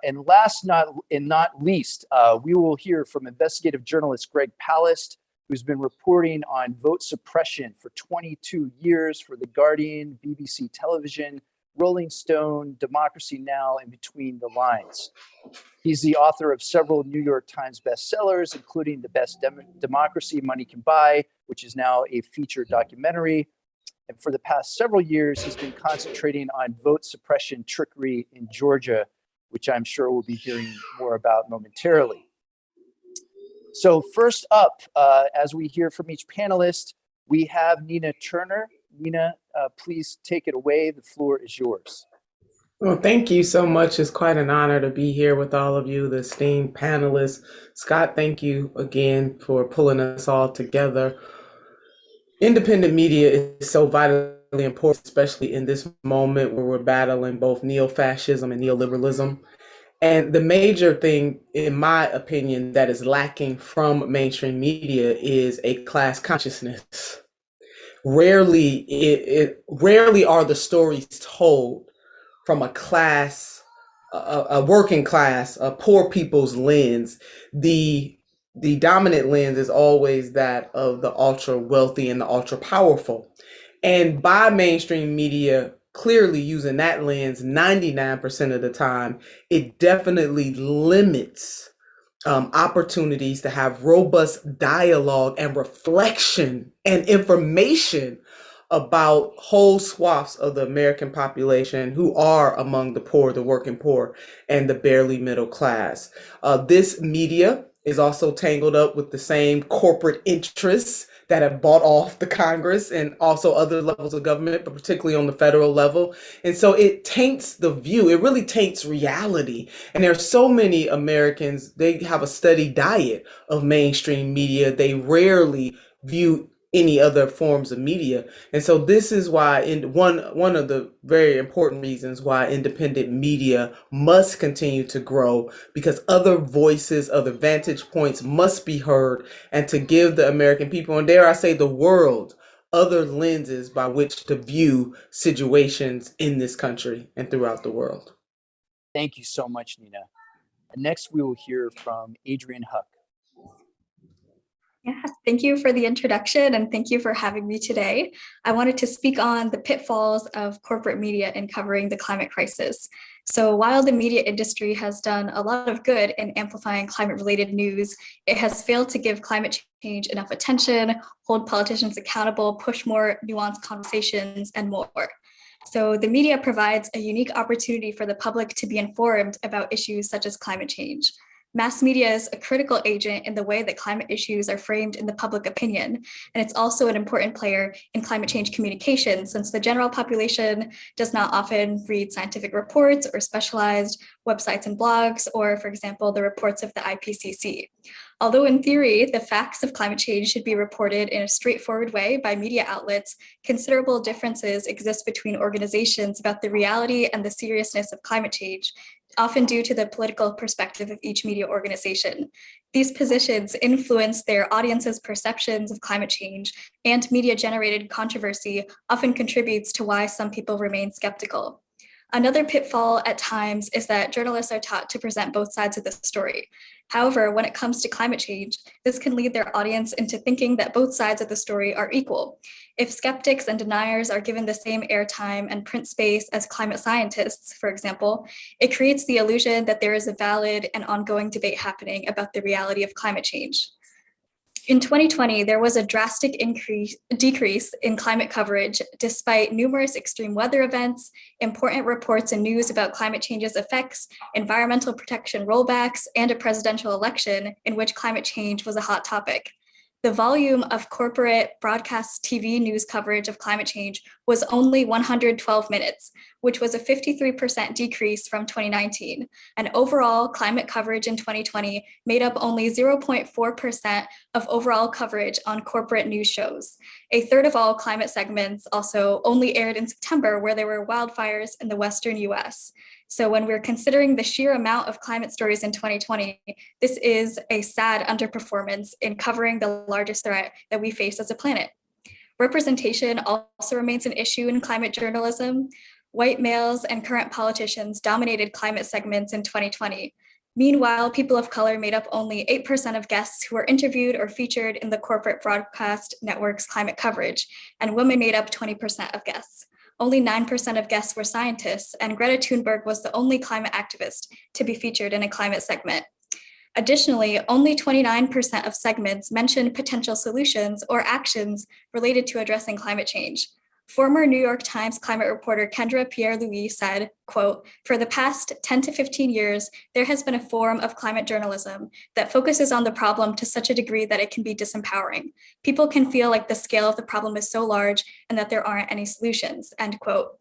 And last not least, we will hear from investigative journalist Greg Palast, who's been reporting on vote suppression for 22 years for The Guardian, BBC Television, Rolling Stone, Democracy Now!, and Between the Lines. He's the author of several New York Times bestsellers, including The Best Democracy Money Can Buy, which is now a feature documentary. And for the past several years, he's been concentrating on vote suppression trickery in Georgia, which I'm sure we'll be hearing more about momentarily. So first up, as we hear from each panelist, we have Nina Turner. Nina, please take it away. The floor is yours. Well, thank you so much. It's quite an honor to be here with all of you, the esteemed panelists. Scott, thank you again for pulling us all together. Independent media is so vitally important, especially in this moment where we're battling both neo-fascism and neoliberalism. And the major thing, in my opinion, that is lacking from mainstream media is a class consciousness. Rarely are the stories told from a class, a working class, a poor people's lens. The dominant lens is always that of the ultra wealthy and the ultra powerful. And by mainstream media clearly using that lens 99% of the time, it definitely limits opportunities to have robust dialogue and reflection and information about whole swaths of the American population who are among the poor, the working poor, and the barely middle class. This media is also tangled up with the same corporate interests that have bought off the Congress and also other levels of government, but particularly on the federal level. And so it taints the view. It really taints reality. And there are so many Americans, they have a steady diet of mainstream media. They rarely view any other forms of media. And so this is why one of the very important reasons why independent media must continue to grow, because other voices, other vantage points must be heard, and to give the American people, and dare I say the world, other lenses by which to view situations in this country and throughout the world. Thank you so much, Nina. Next, we will hear from Adrian Huck. Yeah, thank you for the introduction and thank you for having me today. I wanted to speak on the pitfalls of corporate media in covering the climate crisis. So while the media industry has done a lot of good in amplifying climate-related news, it has failed to give climate change enough attention, hold politicians accountable, push more nuanced conversations, and more. So the media provides a unique opportunity for the public to be informed about issues such as climate change. Mass media is a critical agent in the way that climate issues are framed in the public opinion, and it's also an important player in climate change communication, since the general population does not often read scientific reports or specialized websites and blogs, or, for example, the reports of the IPCC. Although in theory, the facts of climate change should be reported in a straightforward way by media outlets, considerable differences exist between organizations about the reality and the seriousness of climate change, often due to the political perspective of each media organization. These positions influence their audience's perceptions of climate change, and media-generated controversy often contributes to why some people remain skeptical. Another pitfall at times is that journalists are taught to present both sides of the story. However, when it comes to climate change, this can lead their audience into thinking that both sides of the story are equal. If skeptics and deniers are given the same airtime and print space as climate scientists, for example, it creates the illusion that there is a valid and ongoing debate happening about the reality of climate change. In 2020, there was a drastic decrease in climate coverage despite numerous extreme weather events, important reports and news about climate change's effects, environmental protection rollbacks, and a presidential election in which climate change was a hot topic. The volume of corporate broadcast TV news coverage of climate change was only 112 minutes, which was a 53% decrease from 2019. And overall, climate coverage in 2020 made up only 0.4% of overall coverage on corporate news shows. A third of all climate segments also only aired in September, where there were wildfires in the Western US. So when we're considering the sheer amount of climate stories in 2020, this is a sad underperformance in covering the largest threat that we face as a planet. Representation also remains an issue in climate journalism. White males and current politicians dominated climate segments in 2020. Meanwhile, people of color made up only 8% of guests who were interviewed or featured in the corporate broadcast network's climate coverage, and women made up 20% of guests. Only 9% of guests were scientists, and Greta Thunberg was the only climate activist to be featured in a climate segment. Additionally, only 29% of segments mentioned potential solutions or actions related to addressing climate change. Former New York Times climate reporter Kendra Pierre-Louis said, quote, "For the past 10 to 15 years, there has been a form of climate journalism that focuses on the problem to such a degree that it can be disempowering. People can feel like the scale of the problem is so large and that there aren't any solutions," end quote.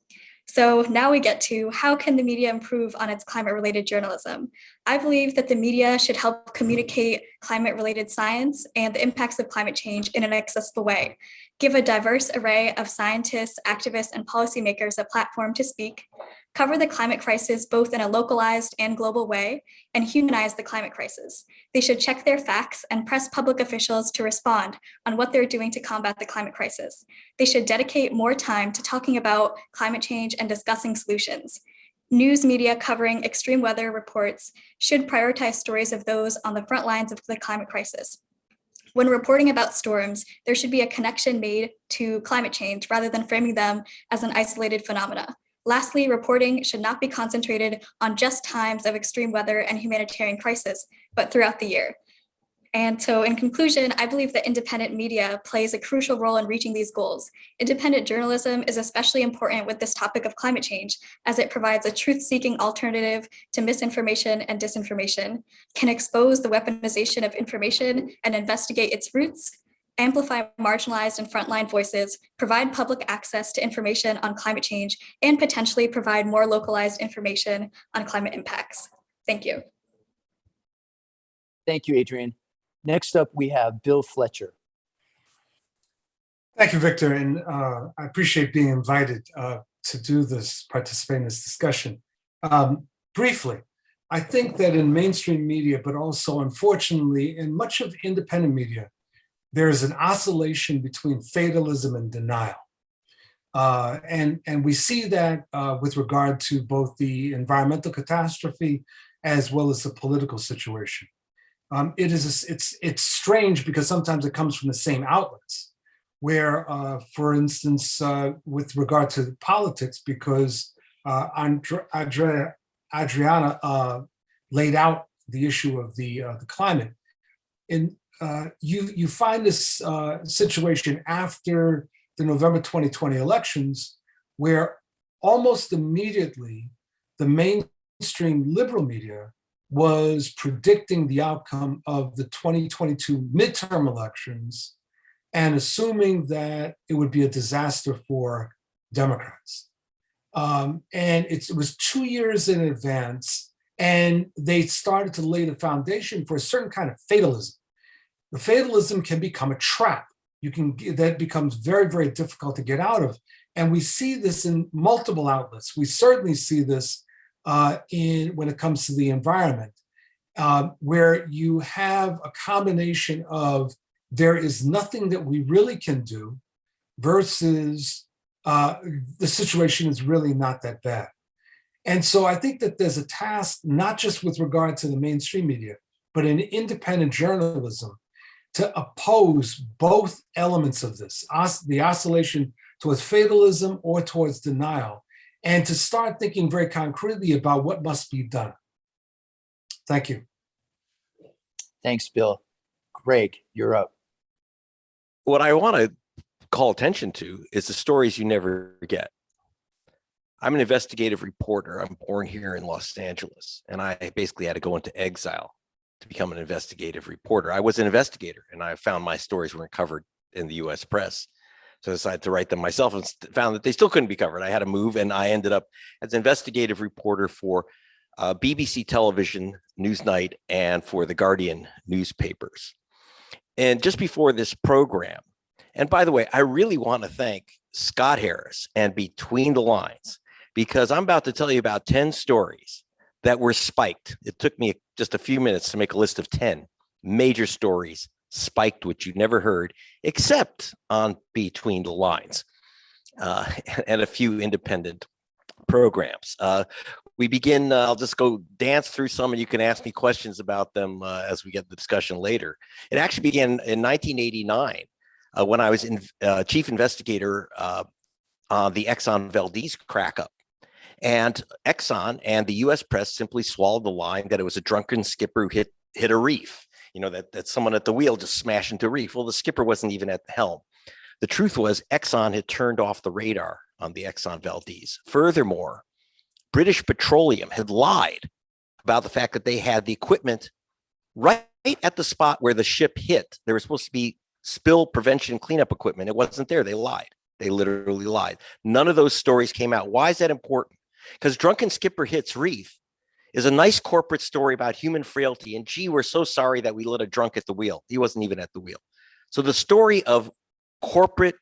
So now we get to, how can the media improve on its climate-related journalism? I believe that the media should help communicate climate-related science and the impacts of climate change in an accessible way, give a diverse array of scientists, activists, and policymakers a platform to speak, cover the climate crisis both in a localized and global way, and humanize the climate crisis. They should check their facts and press public officials to respond on what they're doing to combat the climate crisis. They should dedicate more time to talking about climate change and discussing solutions. News media covering extreme weather reports should prioritize stories of those on the front lines of the climate crisis. When reporting about storms, there should be a connection made to climate change rather than framing them as an isolated phenomena. Lastly, reporting should not be concentrated on just times of extreme weather and humanitarian crisis, but throughout the year. And so in conclusion, I believe that independent media plays a crucial role in reaching these goals. Independent journalism is especially important with this topic of climate change, as it provides a truth-seeking alternative to misinformation and disinformation, can expose the weaponization of information and investigate its roots, amplify marginalized and frontline voices, provide public access to information on climate change, and potentially provide more localized information on climate impacts. Thank you. Thank you, Adrian. Next up, we have Bill Fletcher. Thank you, Victor, and I appreciate being invited to participate in this discussion. Briefly, I think that in mainstream media, but also unfortunately in much of independent media, there is an oscillation between fatalism and denial. And we see that with regard to both the environmental catastrophe as well as the political situation. It's strange because sometimes it comes from the same outlets, where, for instance, with regard to politics, because Adriana laid out the issue of the climate, and you find this situation after the November 2020 elections, where almost immediately the mainstream liberal media was predicting the outcome of the 2022 midterm elections and assuming that it would be a disaster for Democrats. And it was 2 years in advance, and they started to lay the foundation for a certain kind of fatalism. The fatalism can become a trap. That becomes very, very difficult to get out of. And we see this in multiple outlets. We certainly see this when it comes to the environment, where you have a combination of there is nothing that we really can do versus the situation is really not that bad. And so I think that there's a task, not just with regard to the mainstream media, but in independent journalism, to oppose both elements of this, the oscillation towards fatalism or towards denial, and to start thinking very concretely about what must be done. Thank you. Thanks, Bill. Greg, you're up. What I want to call attention to is the stories you never get. I'm an investigative reporter. I'm born here in Los Angeles, and I basically had to go into exile to become an investigative reporter. I was an investigator, and I found my stories weren't covered in the US press. So I decided to write them myself and found that they still couldn't be covered. I had to move, and I ended up as an investigative reporter for BBC Television, Newsnight, and for the Guardian newspapers. And just before this program, and by the way, I really want to thank Scott Harris and Between the Lines, because I'm about to tell you about 10 stories that were spiked. It took me just a few minutes to make a list of 10 major stories spiked, which you never heard, except on Between the Lines and a few independent programs. We begin, I'll just go dance through some and you can ask me questions about them as we get the discussion later. It actually began in 1989 when I was chief investigator on the Exxon Valdez crack-up. And Exxon and the US press simply swallowed the line that it was a drunken skipper who hit a reef, that someone at the wheel just smashed into a reef. Well, the skipper wasn't even at the helm. The truth was Exxon had turned off the radar on the Exxon Valdez. Furthermore, British Petroleum had lied about the fact that they had the equipment right at the spot where the ship hit. There was supposed to be spill prevention cleanup equipment. It wasn't there. They lied. They literally lied. None of those stories came out. Why is that important? Because Drunken Skipper Hits Reef is a nice corporate story about human frailty. And gee, we're so sorry that we let a drunk at the wheel. He wasn't even at the wheel. So the story of corporate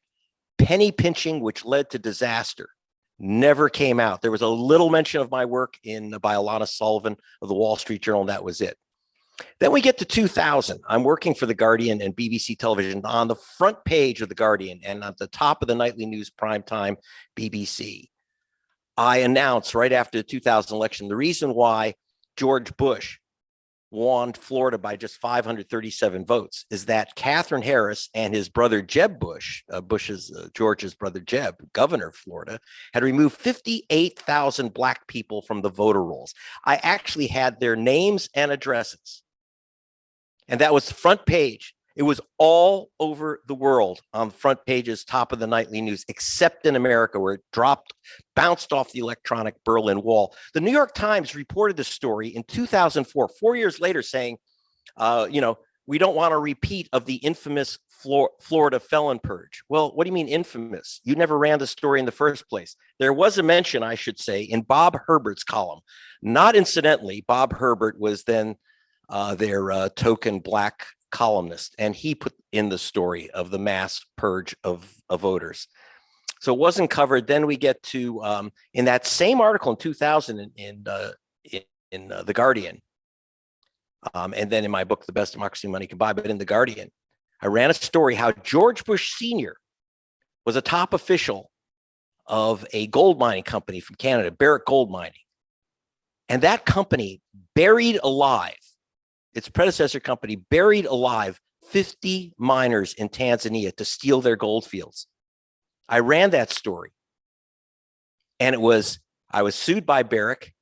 penny pinching, which led to disaster, never came out. There was a little mention of my work by Alana Sullivan of the Wall Street Journal. That was it. Then we get to 2000. I'm working for The Guardian and BBC Television on the front page of The Guardian and at the top of the nightly news primetime BBC. I announced right after the 2000 election the reason why George Bush won Florida by just 537 votes is that Katherine Harris and his brother Jeb Bush, George's brother Jeb, governor of Florida, had removed 58,000 Black people from the voter rolls. I actually had their names and addresses And that was the front page. It was all over the world on the front pages, top of the nightly news, except in America, where it bounced off the electronic Berlin Wall. The New York Times reported the story in 2004, 4 years later, saying, we don't want a repeat of the infamous Florida felon purge. Well, what do you mean infamous? You never ran the story in the first place. There was a mention, I should say, in Bob Herbert's column. Not incidentally, Bob Herbert was then their token black columnist, and he put in the story of the mass purge of voters. So it wasn't covered. Then we get to in that same article in 2000 in The Guardian, and then in my book, The Best Democracy Money Can Buy, but in The Guardian, I ran a story how George Bush Sr. was a top official of a gold mining company from Canada, Barrick Gold Mining. And that company buried alive, its predecessor company buried alive 50 miners in Tanzania to steal their gold fields. I ran that story. And I was sued by Barrick.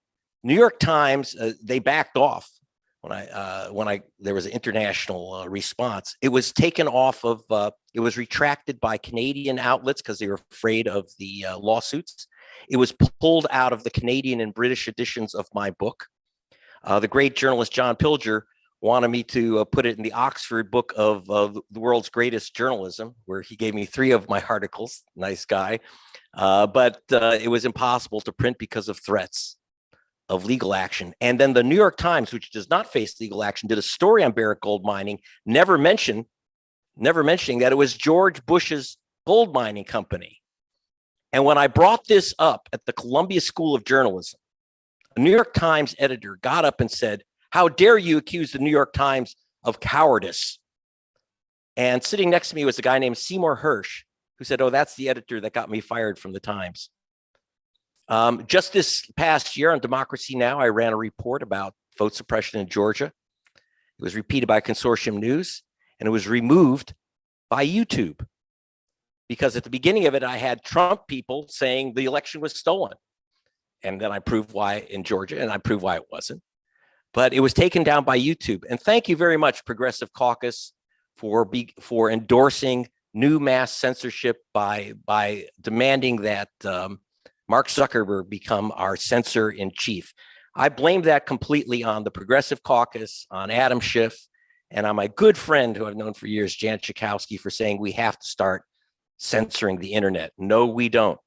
New York Times, they backed off when there was an international response. It was taken off of, it was retracted by Canadian outlets because they were afraid of the lawsuits. It was pulled out of the Canadian and British editions of my book. The great journalist John Pilger wanted me to put it in the Oxford Book of the World's Greatest Journalism, where he gave me 3 of my articles. Nice guy. But it was impossible to print because of threats of legal action. And then the New York Times, which does not face legal action, did a story on Barrick Gold Mining, never mentioning that it was George Bush's gold mining company. And when I brought this up at the Columbia School of Journalism, a New York Times editor got up and said, "How dare you accuse the New York Times of cowardice?" And sitting next to me was a guy named Seymour Hersh, who said, "Oh, that's the editor that got me fired from the Times." Just this past year on Democracy Now!, I ran a report about vote suppression in Georgia. It was repeated by Consortium News, and it was removed by YouTube. Because at the beginning of it, I had Trump people saying the election was stolen. And then I proved why in Georgia, and I proved why it wasn't. But it was taken down by YouTube. And thank you very much, Progressive Caucus, for endorsing new mass censorship by demanding that Mark Zuckerberg become our censor in chief. I blame that completely on the Progressive Caucus, on Adam Schiff, and on my good friend who I've known for years, Jan Schakowsky, for saying we have to start censoring the internet. No, we don't.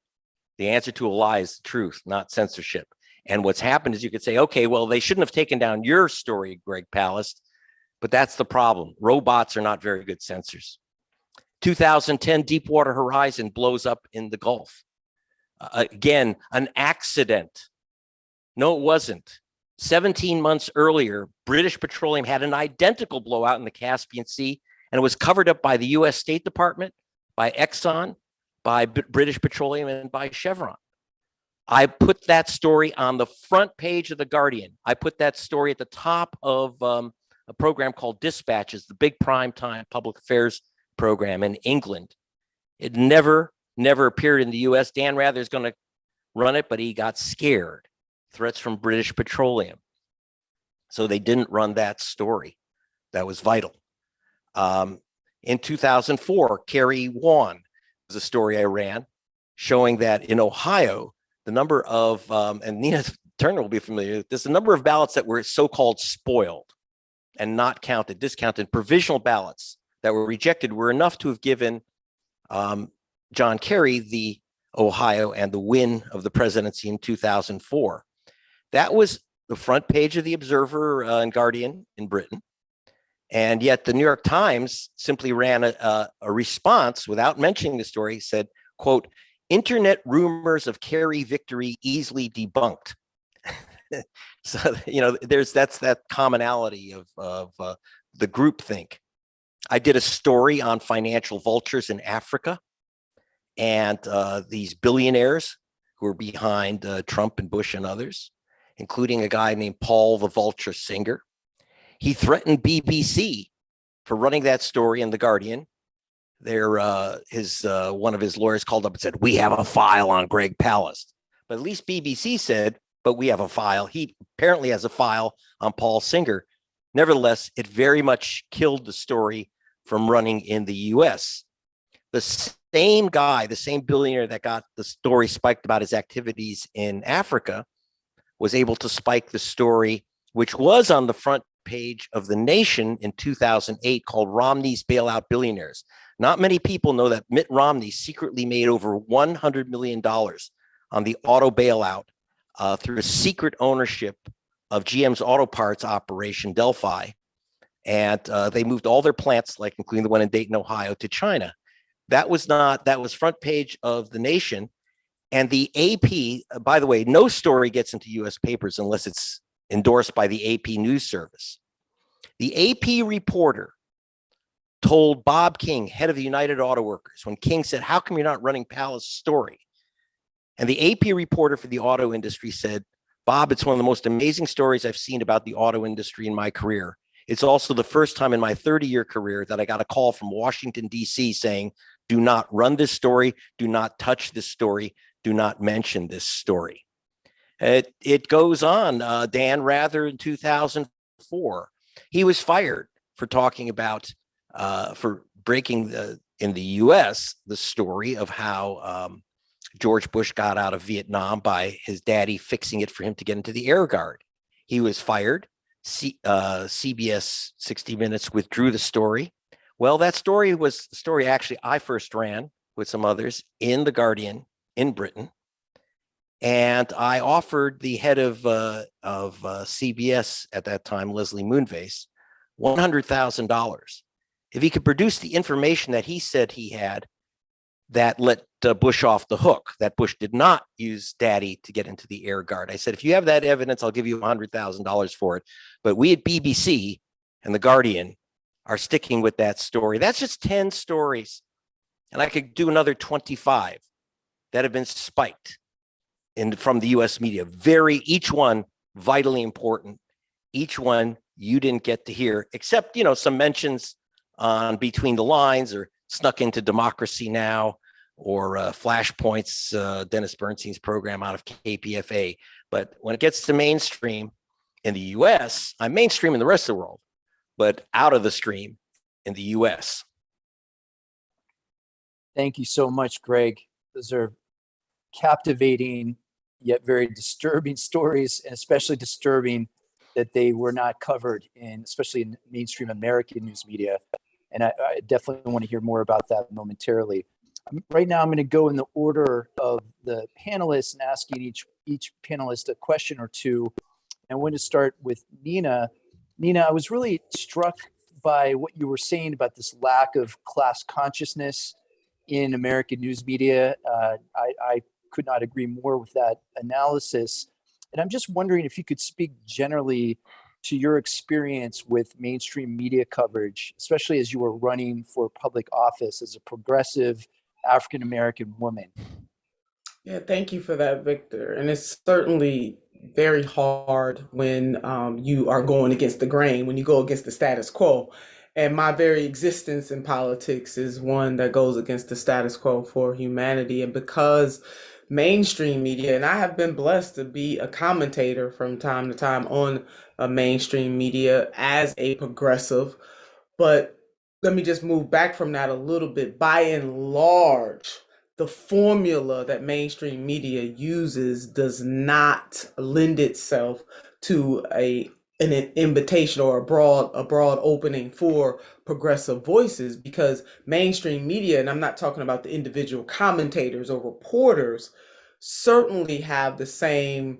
The answer to a lie is the truth, not censorship. And what's happened is you could say, okay, well, they shouldn't have taken down your story, Greg Palast, but that's the problem. Robots are not very good censors. 2010, Deepwater Horizon blows up in the Gulf. Again, an accident. No, it wasn't. 17 months earlier, British Petroleum had an identical blowout in the Caspian Sea, and it was covered up by the US State Department, by Exxon, by British Petroleum, and by Chevron. I put that story on the front page of The Guardian. I put that story at the top of a program called Dispatches, the big primetime public affairs program in England. It never appeared in the US. Dan Rather is going to run it, but he got scared. Threats from British Petroleum. So they didn't run that story. That was vital. In 2004, Carrie Wan was a story I ran showing that in Ohio, the number of, and Nina Turner will be familiar with this, the number of ballots that were so-called spoiled and not counted, discounted, provisional ballots that were rejected were enough to have given John Kerry the Ohio and the win of the presidency in 2004. That was the front page of the Observer and Guardian in Britain. And yet the New York Times simply ran a response without mentioning the story, said, quote, "Internet rumors of Kerry victory easily debunked." So, that's that commonality of the groupthink. I did a story on financial vultures in Africa and these billionaires who are behind Trump and Bush and others, including a guy named Paul the Vulture Singer. He threatened BBC for running that story in The Guardian. One of his lawyers called up and said, "We have a file on Greg Palast." But at least BBC said, "But we have a file." He apparently has a file on Paul Singer. Nevertheless, it very much killed the story from running in the US. The same guy, the same billionaire that got the story spiked about his activities in Africa, was able to spike the story, which was on the front page of The Nation in 2008, called Romney's Bailout Billionaires. Not many people know that Mitt Romney secretly made over $100 million on the auto bailout through a secret ownership of GM's auto parts operation, Delphi. And they moved all their plants, like including the one in Dayton, Ohio, to China. That was front page of The Nation. And the AP, by the way, no story gets into US papers unless it's endorsed by the AP News Service. The AP reporter told Bob King, head of the United Auto Workers, when King said, "How come you're not running Palace story?" And the AP reporter for the auto industry said, "Bob, it's one of the most amazing stories I've seen about the auto industry in my career. It's also the first time in my 30-year career that I got a call from Washington, D.C. saying, do not run this story, do not touch this story, do not mention this story." It goes on. Dan Rather in 2004, he was fired for talking about, for breaking in the US, the story of how George Bush got out of Vietnam by his daddy fixing it for him to get into the Air Guard. He was fired. CBS 60 Minutes withdrew the story. Well, that story was the story actually I first ran with some others in The Guardian in Britain. And I offered the head of CBS at that time, Leslie Moonves, $100,000 if he could produce the information that he said he had that let Bush off the hook, that Bush did not use daddy to get into the Air Guard. I said, if you have that evidence, I'll give you $100,000 for it. But we at BBC and The Guardian are sticking with that story. That's just 10 stories. And I could do another 25 that have been spiked from the US media. Each one vitally important. Each one you didn't get to hear, except, some mentions on Between the Lines or snuck into Democracy Now! Or Flashpoint's, Dennis Bernstein's program out of KPFA. But when it gets to mainstream in the US, I'm mainstream in the rest of the world, but out of the stream in the US. Thank you so much, Greg. Those are captivating yet very disturbing stories, and especially disturbing that they were not covered especially in mainstream American news media. And I definitely want to hear more about that momentarily. Right now, I'm going to go in the order of the panelists and asking each panelist a question or two. I want to start with Nina. Nina, I was really struck by what you were saying about this lack of class consciousness in American news media. I could not agree more with that analysis. And I'm just wondering if you could speak generally to your experience with mainstream media coverage, especially as you were running for public office as a progressive African-American woman. Yeah, thank you for that, Victor. And it's certainly very hard when you are going against the grain, when you go against the status quo. And my very existence in politics is one that goes against the status quo for humanity. And because mainstream media, and I have been blessed to be a commentator from time to time on mainstream media as a progressive, but let me just move back from that a little bit. By and large, the formula that mainstream media uses does not lend itself to an invitation or a broad opening for progressive voices, because mainstream media, and I'm not talking about the individual commentators or reporters, certainly have the same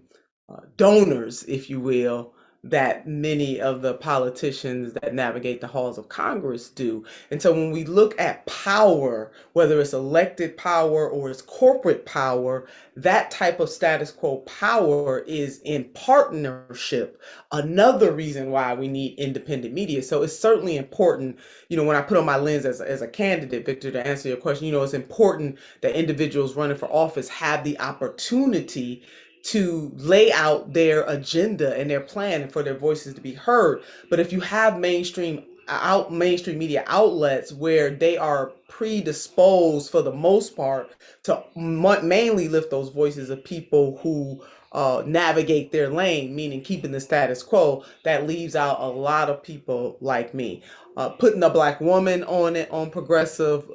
donors, if you will, that many of the politicians that navigate the halls of Congress do. And so when we look at power, whether it's elected power or it's corporate power, that type of status quo power is in partnership. Another reason why we need independent media. So it's certainly important, when I put on my lens as a candidate, Victor, to answer your question, it's important that individuals running for office have the opportunity to lay out their agenda and their plan and for their voices to be heard. But if you have mainstream media outlets where they are predisposed for the most part to mainly lift those voices of people who navigate their lane, meaning keeping the status quo, that leaves out a lot of people like me. Putting a Black woman on it, on progressive,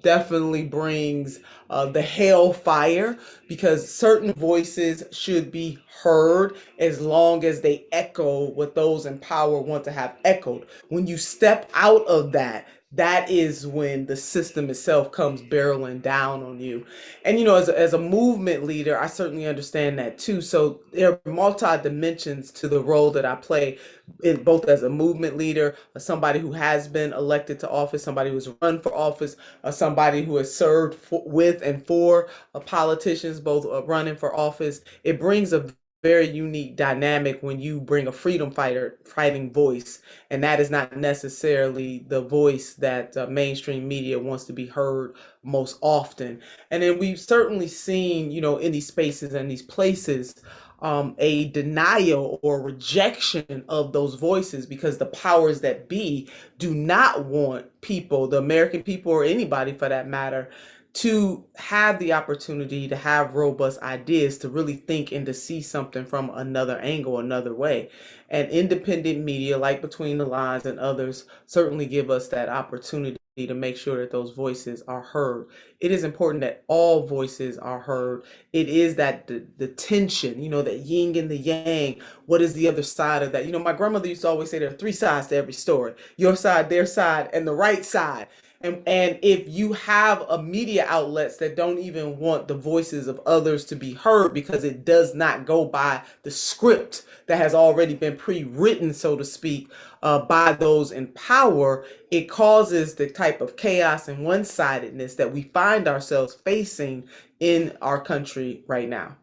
definitely brings the hellfire, because certain voices should be heard as long as they echo what those in power want to have echoed. When you step out of that, that is when the system itself comes barreling down on you. And, as a movement leader, I certainly understand that too. So there are multi dimensions to the role that I play, in both as a movement leader, somebody who has been elected to office, somebody who's run for office, somebody who has served with and for politicians, both running for office. It brings a very unique dynamic when you bring a freedom fighting voice, and that is not necessarily the voice that mainstream media wants to be heard most often. And then we've certainly seen, in these spaces and these places, a denial or rejection of those voices, because the powers that be do not want people, the American people or anybody for that matter, to have the opportunity to have robust ideas, to really think and to see something from another angle, another way. And independent media like Between the Lines and others certainly give us that opportunity to make sure that those voices are heard. It is important that all voices are heard. It is that the tension, that yin and the yang. What is the other side of that? My grandmother used to always say there are three sides to every story: your side, their side, and the right side. And if you have a media outlets that don't even want the voices of others to be heard because it does not go by the script that has already been pre-written, so to speak, by those in power, it causes the type of chaos and one-sidedness that we find ourselves facing in our country right now.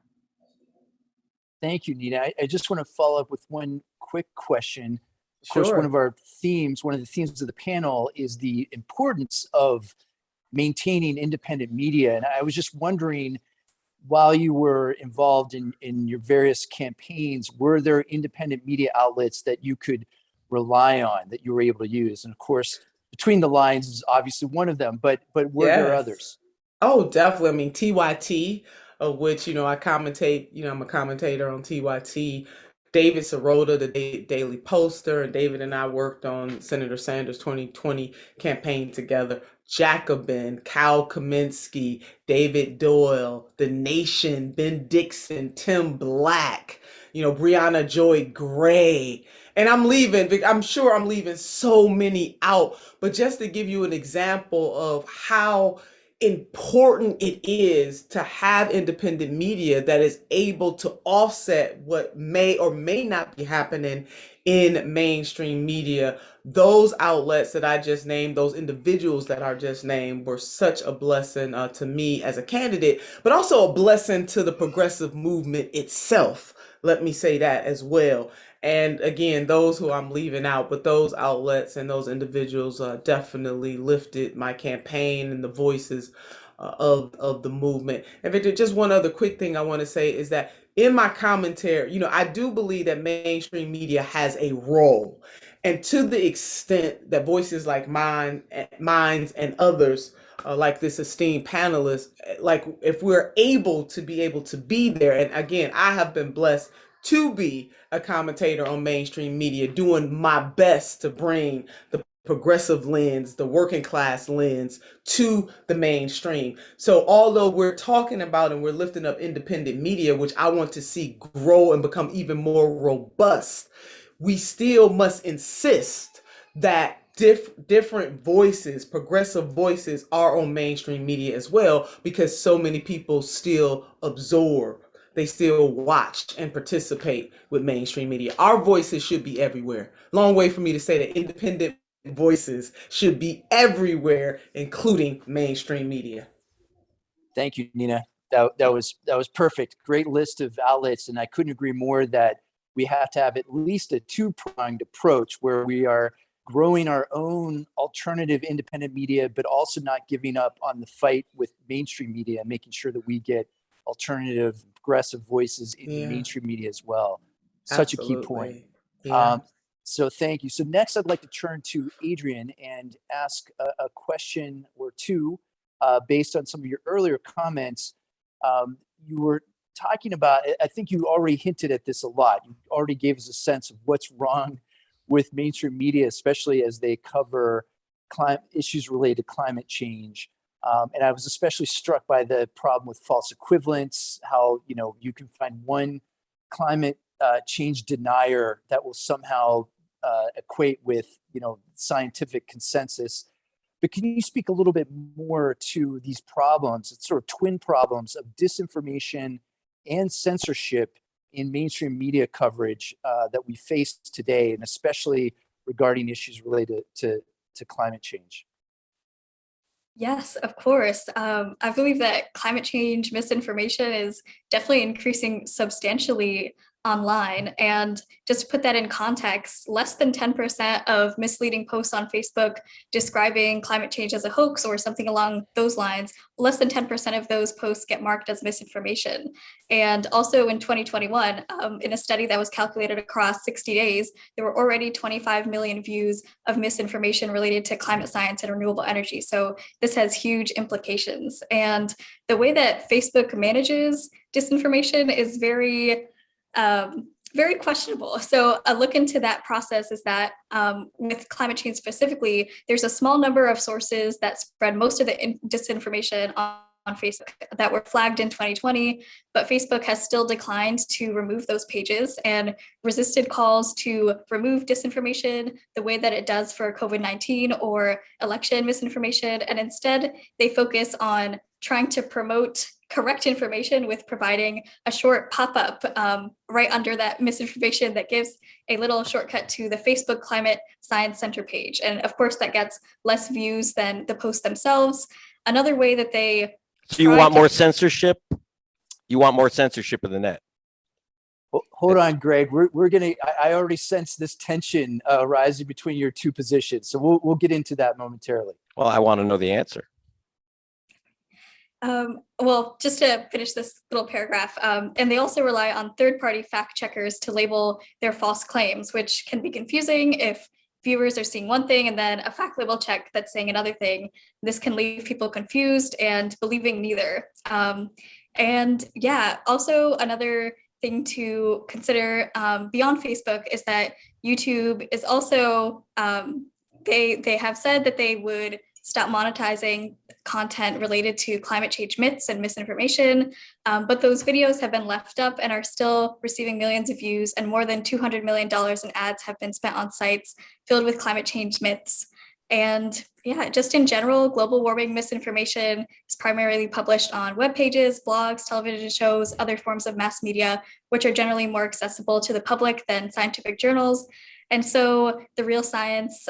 Thank you, Nina. I just want to follow up with one quick question. Of course, Sure. one of the themes of the panel is the importance of maintaining independent media. And I was just wondering, while you were involved in your various campaigns, were there independent media outlets that you could rely on, that you were able to use? And of course, Between the Lines is obviously one of them, but were there Yes. others? Oh, definitely. I mean, TYT, of which, I commentate, I'm a commentator on TYT. David Sirota, the Daily Poster, and David and I worked on Senator Sanders' 2020 campaign together. Jacobin, Cal Kaminsky, David Doyle, The Nation, Ben Dixon, Tim Black, Brianna Joy Gray. And I'm sure I'm leaving so many out, but just to give you an example of how important it is to have independent media that is able to offset what may or may not be happening in mainstream media. Those outlets that I just named, those individuals that I just named, were such a blessing to me as a candidate, but also a blessing to the progressive movement itself. Let me say that as well. And again, those who I'm leaving out, but those outlets and those individuals definitely lifted my campaign and the voices of the movement. And Victor, just one other quick thing I want to say is that in my commentary, I do believe that mainstream media has a role. And to the extent that voices like mine, and others, like this esteemed panelist, like if we're able to be there, and again, I have been blessed to be a commentator on mainstream media, doing my best to bring the progressive lens, the working class lens to the mainstream. So although we're talking about and we're lifting up independent media, which I want to see grow and become even more robust, we still must insist that different voices, progressive voices, are on mainstream media as well, because so many people still absorb, they still watch and participate with mainstream media. Our voices should be everywhere. Long way for me to say that independent voices should be everywhere, including mainstream media. Thank you, Nina. That was perfect. Great list of outlets, and I couldn't agree more that we have to have at least a two-pronged approach where we are growing our own alternative independent media, but also not giving up on the fight with mainstream media and making sure that we get alternative, progressive voices in the mainstream media as well. Such a key point. Yeah. So thank you. So next, I'd like to turn to Adrian and ask a question or two based on some of your earlier comments. You were talking about, I think you already hinted at this a lot. You already gave us a sense of what's wrong with mainstream media, especially as they cover issues related to climate change. And I was especially struck by the problem with false equivalence, how, you can find one climate change denier that will somehow equate with, scientific consensus. But can you speak a little bit more to these problems? It's sort of twin problems of disinformation and censorship in mainstream media coverage that we face today, and especially regarding issues related to climate change. Yes, of course. I believe that climate change misinformation is definitely increasing substantially online. And just to put that in context, less than 10% of misleading posts on Facebook describing climate change as a hoax or something along those lines, less than 10% of those posts get marked as misinformation. And also in 2021, in a study that was calculated across 60 days, there were already 25 million views of misinformation related to climate science and renewable energy. So this has huge implications. And the way that Facebook manages disinformation is very questionable. So a look into that process is that with climate change specifically, there's a small number of sources that spread most of the disinformation on Facebook that were flagged in 2020, but Facebook has still declined to remove those pages and resisted calls to remove disinformation the way that it does for COVID-19 or election misinformation. And instead, they focus on trying to promote correct information with providing a short pop-up right under that misinformation that gives a little shortcut to the Facebook Climate Science Center page. And of course, that gets less views than the posts themselves. Another way that they So you want more censorship? You want more censorship of the net? Hold on, Greg. We're gonna. I already sense this tension rising between your two positions, so we'll get into that momentarily. Well, I want to know the answer. Well, just to finish this little paragraph, and they also rely on third-party fact checkers to label their false claims, which can be confusing if viewers are seeing one thing and then a fact label check that's saying another thing. This can leave people confused and believing neither. And yeah, also another thing to consider beyond Facebook is that YouTube is also, they have said that they would stop monetizing content related to climate change myths and misinformation. But those videos have been left up and are still receiving millions of views, and more than $200 million in ads have been spent on sites filled with climate change myths. And yeah, just in general, global warming misinformation is primarily published on web pages, blogs, television shows, other forms of mass media, which are generally more accessible to the public than scientific journals. And so the real science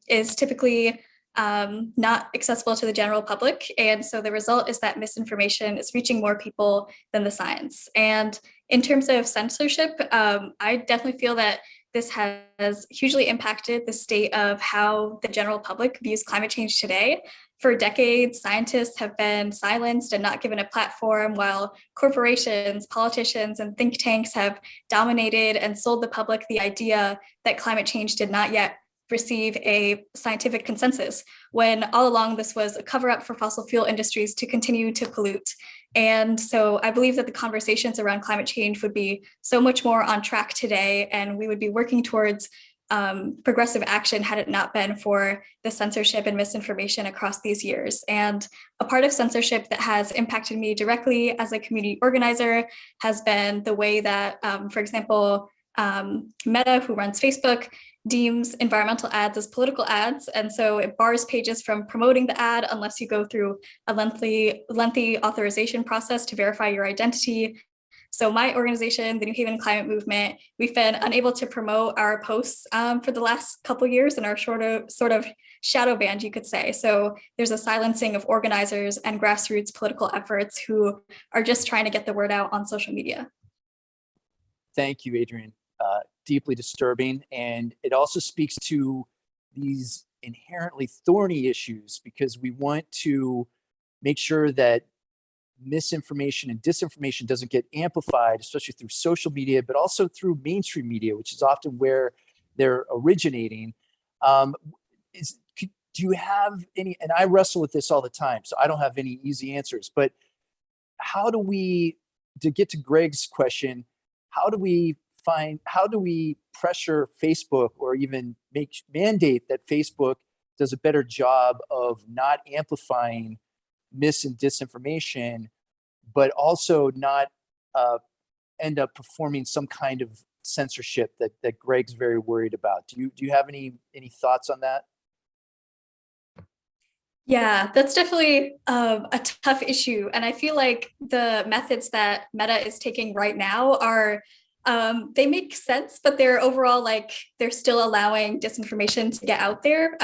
is typically not accessible to the general public. And so the result is that misinformation is reaching more people than the science. And in terms of censorship, I definitely feel that this has hugely impacted the state of how the general public views climate change today. For decades, scientists have been silenced and not given a platform, while corporations, politicians, and think tanks have dominated and sold the public the idea that climate change did not yet receive a scientific consensus, when all along this was a cover-up for fossil fuel industries to continue to pollute. And so I believe that the conversations around climate change would be so much more on track today, and we would be working towards progressive action had it not been for the censorship and misinformation across these years. And a part of censorship that has impacted me directly as a community organizer has been the way that, for example, Meta, who runs Facebook, deems environmental ads as political ads. And so it bars pages from promoting the ad unless you go through a lengthy authorization process to verify your identity. So my organization, the New Haven Climate Movement, we've been unable to promote our posts for the last couple of years in our sort of shadow band, you could say. So there's a silencing of organizers and grassroots political efforts who are just trying to get the word out on social media. Thank you, Adrian. Deeply disturbing. And it also speaks to these inherently thorny issues, because we want to make sure that misinformation and disinformation doesn't get amplified, especially through social media, but also through mainstream media, which is often where they're originating. Do you have any, and I wrestle with this all the time, so I don't have any easy answers, but how do we to get to Greg's question, how do we pressure Facebook or even mandate that Facebook does a better job of not amplifying mis and disinformation, but also not end up performing some kind of censorship that Greg's very worried about? Do you have any thoughts on that? Yeah, that's definitely a tough issue. And I feel like the methods that Meta is taking right now are, they make sense, but they're overall like, they're still allowing disinformation to get out there.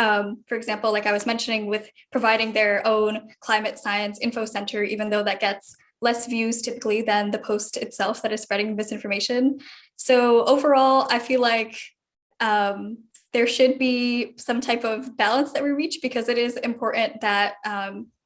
For example, like I was mentioning with providing their own climate science info center, even though that gets less views typically than the post itself that is spreading misinformation. So overall, I feel like there should be some type of balance that we reach, because it is important that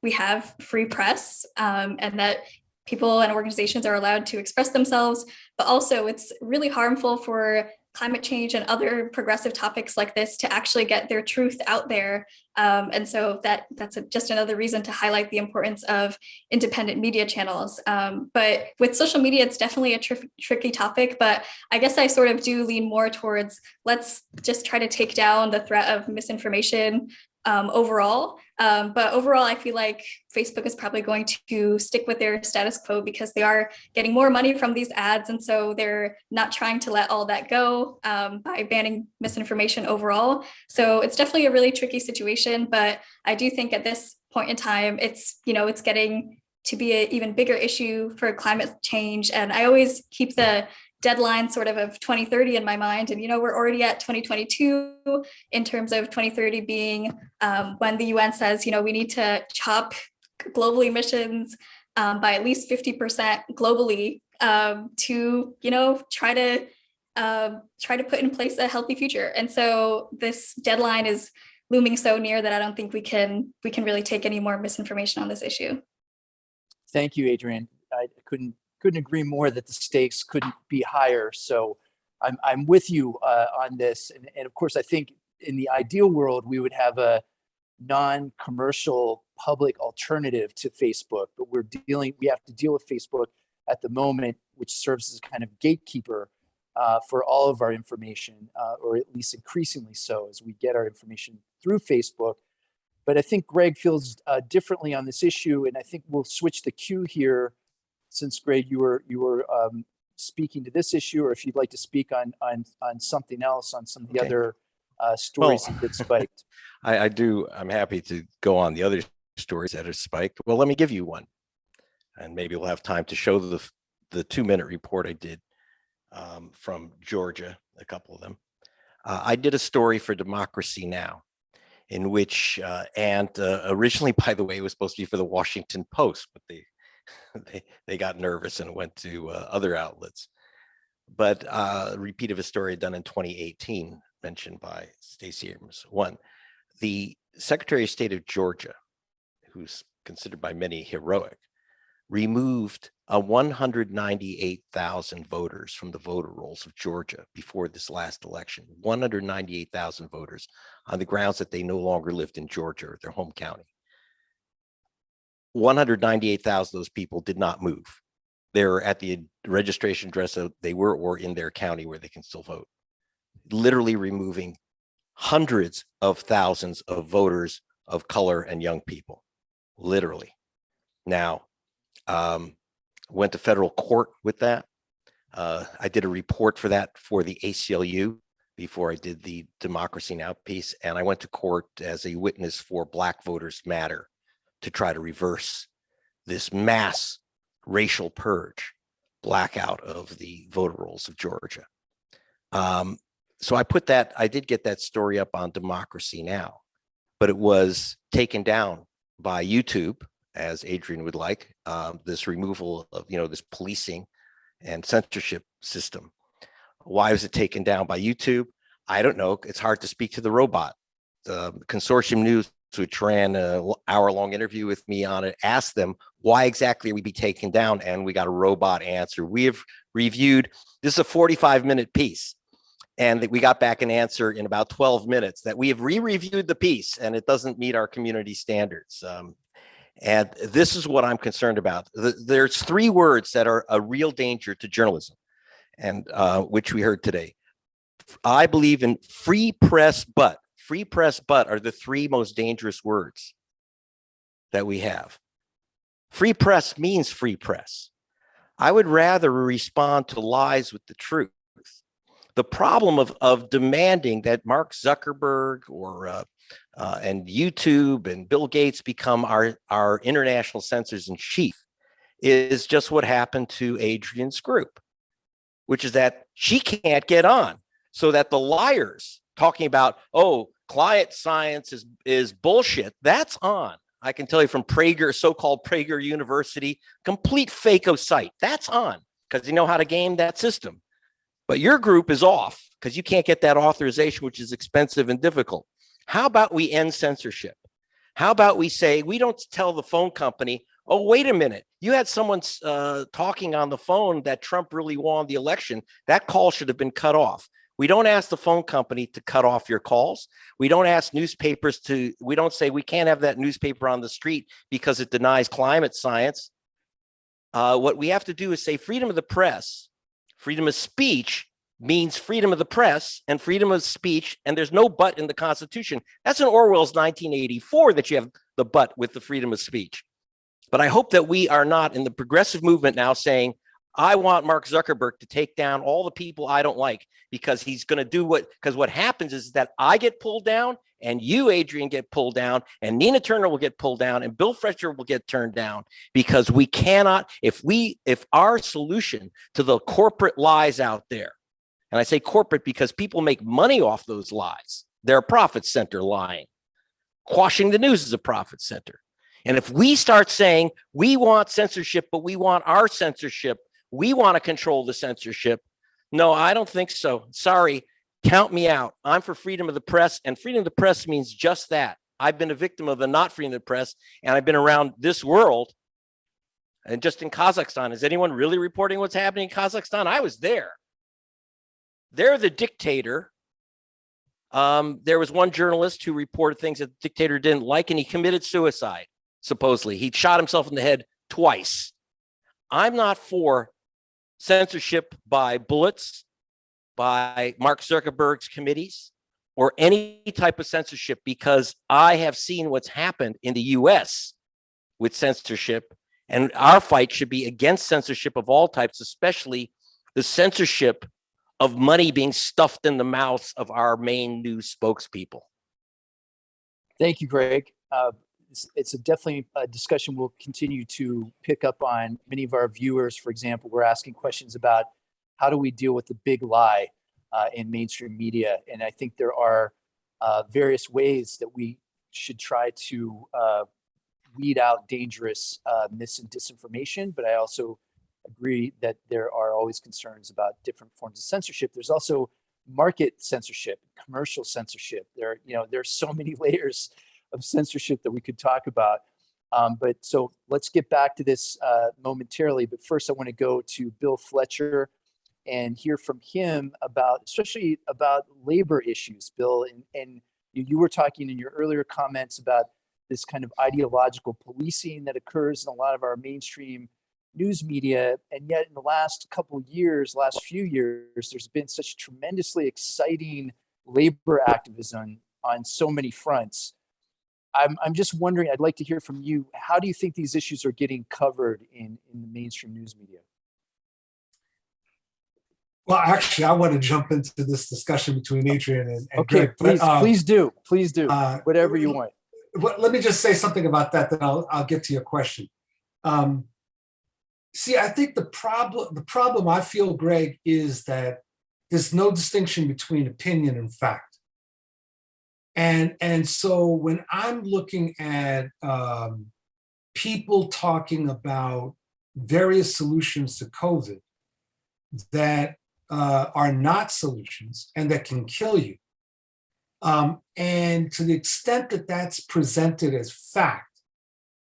we have free press and that people and organizations are allowed to express themselves. But also it's really harmful for climate change and other progressive topics like this to actually get their truth out there. And so that's just another reason to highlight the importance of independent media channels. But with social media, it's definitely a tricky topic, but I guess I sort of do lean more towards, let's just try to take down the threat of misinformation overall. But overall, I feel like Facebook is probably going to stick with their status quo because they are getting more money from these ads. And so they're not trying to let all that go by banning misinformation overall. So it's definitely a really tricky situation. But I do think at this point in time, it's getting to be an even bigger issue for climate change. And I always keep the deadline sort of 2030 in my mind. And, we're already at 2022 in terms of 2030 being when the UN says, we need to chop global emissions by at least 50% globally to, try to put in place a healthy future. And so this deadline is looming so near that I don't think we can really take any more misinformation on this issue. Thank you, Adrienne. I couldn't agree more that the stakes couldn't be higher. So I'm with you on this. And of course, I think in the ideal world, we would have a non-commercial public alternative to Facebook, but we have to deal with Facebook at the moment, which serves as a kind of gatekeeper for all of our information, or at least increasingly so as we get our information through Facebook. But I think Greg feels differently on this issue, and I think we'll switch the cue here. Since Greg, you were speaking to this issue, or if you'd like to speak on something else, on some of the other stories that spiked. I do. I'm happy to go on the other stories that are spiked. Well, let me give you one, and maybe we'll have time to show the 2-minute report I did from Georgia, a couple of them. I did a story for Democracy Now! In which, and originally, by the way, it was supposed to be for the Washington Post, but they got nervous and went to other outlets. But a repeat of a story done in 2018, mentioned by Stacey Abrams. One, the Secretary of State of Georgia, who's considered by many heroic, removed 198,000 voters from the voter rolls of Georgia before this last election. 198,000 voters on the grounds that they no longer lived in Georgia or their home county. 198,000 of those people did not move. They're at the registration address they were, or in their county where they can still vote. Literally removing hundreds of thousands of voters of color and young people, literally. Now, went to federal court with that. I did a report for that for the ACLU before I did the Democracy Now! Piece, and I went to court as a witness for Black Voters Matter to try to reverse this mass racial purge, blackout of the voter rolls of Georgia. So I did get that story up on Democracy Now!, but it was taken down by YouTube, as Adrienne would like, this removal of, this policing and censorship system. Why was it taken down by YouTube? I don't know. It's hard to speak to the robot. Consortium News, which ran an hour-long interview with me on it, asked them, why exactly would we be taken down? And we got a robot answer. We have reviewed, this is a 45-minute piece, and we got back an answer in about 12 minutes that we have re-reviewed the piece and it doesn't meet our community standards. And this is what I'm concerned about. There's three words that are a real danger to journalism, and which we heard today. I believe in free press, but free press, but are the three most dangerous words that we have. Free press means free press. I would rather respond to lies with the truth. The problem of demanding that Mark Zuckerberg or and YouTube and Bill Gates become our international censors in chief is just what happened to Adrian's group, which is that she can't get on, so that the liars talking about, oh, climate science is bullshit, that's on. I can tell you from Prager, so-called Prager University, complete FACO site. That's on, because you know how to game that system. But your group is off because you can't get that authorization, which is expensive and difficult. How about we end censorship? How about we say, we don't tell the phone company, oh, wait a minute, you had someone talking on the phone that Trump really won the election. That call should have been cut off. We don't ask the phone company to cut off your calls. We don't ask newspapers we don't say we can't have that newspaper on the street because it denies climate science. What we have to do is say freedom of the press, freedom of speech means freedom of the press and freedom of speech, and there's no but in the Constitution. That's in Orwell's 1984 that you have the but with the freedom of speech. But I hope that we are not in the progressive movement now saying, I want Mark Zuckerberg to take down all the people I don't like because he's going to do because what happens is that I get pulled down and you, Adrian, get pulled down and Nina Turner will get pulled down and Bill Fletcher will get turned down because we cannot, if our solution to the corporate lies out there, and I say corporate because people make money off those lies. They're a profit center lying. Quashing the news is a profit center. And if we start saying we want censorship, but we want our censorship, we want to control the censorship. No, I don't think so. Sorry, count me out. I'm for freedom of the press, and freedom of the press means just that. I've been a victim of the not freedom of the press, and I've been around this world and just in Kazakhstan. Is anyone really reporting what's happening in Kazakhstan? I was there. They're the dictator. There was one journalist who reported things that the dictator didn't like, and he committed suicide, supposedly. He shot himself in the head twice. I'm not for censorship by bullets, by Mark Zuckerberg's committees, or any type of censorship, because I have seen what's happened in the US with censorship, and our fight should be against censorship of all types, especially the censorship of money being stuffed in the mouths of our main news spokespeople. Thank you, Greg. It's definitely a discussion we'll continue to pick up on. Many of our viewers, for example, were asking questions about how do we deal with the big lie in mainstream media. And I think there are various ways that we should try to weed out dangerous mis and disinformation. But I also agree that there are always concerns about different forms of censorship. There's also market censorship, commercial censorship. There's so many layers of censorship that we could talk about. But so let's get back to this momentarily. But first, I want to go to Bill Fletcher and hear from him especially about labor issues, Bill. And you were talking in your earlier comments about this kind of ideological policing that occurs in a lot of our mainstream news media. And yet in the last few years, there's been such tremendously exciting labor activism on so many fronts. I'm just wondering, I'd like to hear from you. How do you think these issues are getting covered in the mainstream news media? Well, actually, I want to jump into this discussion between Adrian and okay, Greg. Please do. Whatever you want. Let me just say something about that, then I'll get to your question. See, I think the problem I feel, Greg, is that there's no distinction between opinion and fact. And so when I'm looking at people talking about various solutions to COVID that are not solutions and that can kill you, and to the extent that that's presented as fact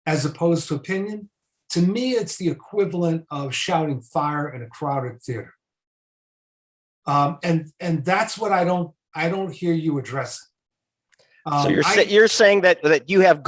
as opposed to opinion, to me, it's the equivalent of shouting fire in a crowded theater. And that's what I don't hear you addressing. So you're saying that you have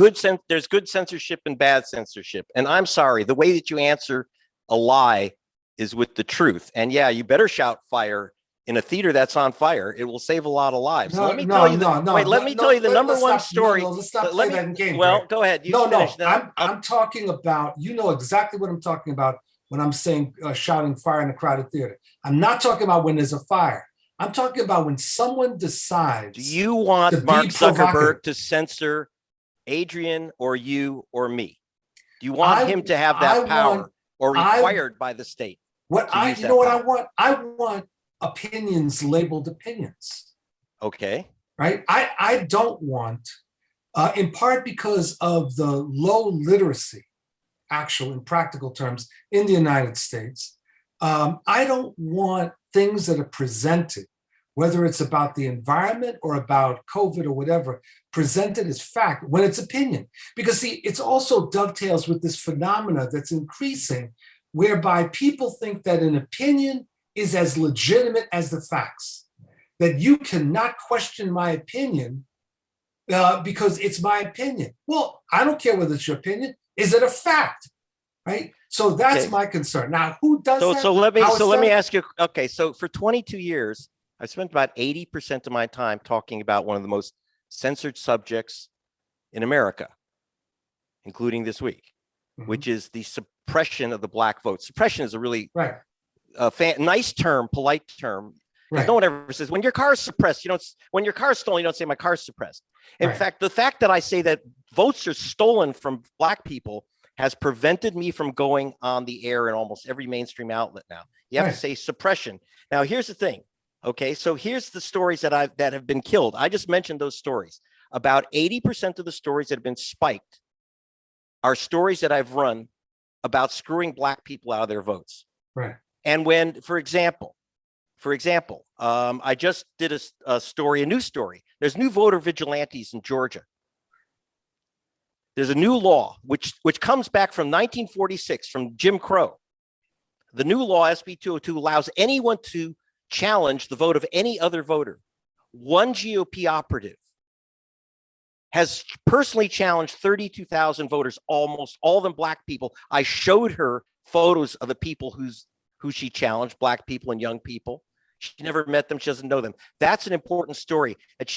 there's good censorship and bad censorship. And I'm sorry, the way that you answer a lie is with the truth. And yeah, you better shout fire in a theater that's on fire. It will save a lot of lives. No, let me tell you the number one story. Let's not play that game. Well, go ahead. Finish. I'm talking about, you know exactly what I'm talking about when I'm saying shouting fire in a crowded theater. I'm not talking about when there's a fire. I'm talking about when someone decides. Do you want Mark Zuckerberg to censor Adrian or you or me? Do you want him to have that power or required by the state? What I want? I want opinions labeled opinions. Okay. Right? I don't want, in part because of the low literacy, actual in practical terms, in the United States, I don't want things that are presented, whether it's about the environment or about COVID or whatever, presented as fact when it's opinion. Because see, it's also dovetails with this phenomena that's increasing, whereby people think that an opinion is as legitimate as the facts, that you cannot question my opinion because it's my opinion. Well, I don't care whether it's your opinion. Is it a fact? Right? So that's my concern. Now, who does that? So let me ask you. Okay, so for 22 years, I spent about 80% of my time talking about one of the most censored subjects in America, including this week, which is the suppression of the black vote. Suppression is a really nice term, polite term. Right. No one ever says when your car is suppressed. When your car is stolen, you don't say my car is suppressed. In fact, the fact that I say that votes are stolen from black people has prevented me from going on the air in almost every mainstream outlet now. You have to say suppression. Now, here's the thing. Okay, so here's the stories that have been killed. I just mentioned those stories. About 80% of the stories that have been spiked are stories that I've run about screwing black people out of their votes. Right. And when, for example, I just did a news story. There's new voter vigilantes in Georgia. There's a new law which comes back from 1946 from Jim Crow. The new law, SB 202, allows anyone to challenge the vote of any other voter. One GOP operative has personally challenged 32,000 voters, almost all of them black people. I showed her photos of the people who she challenged, black people and young people. She never met them. She doesn't know them. That's an important story, that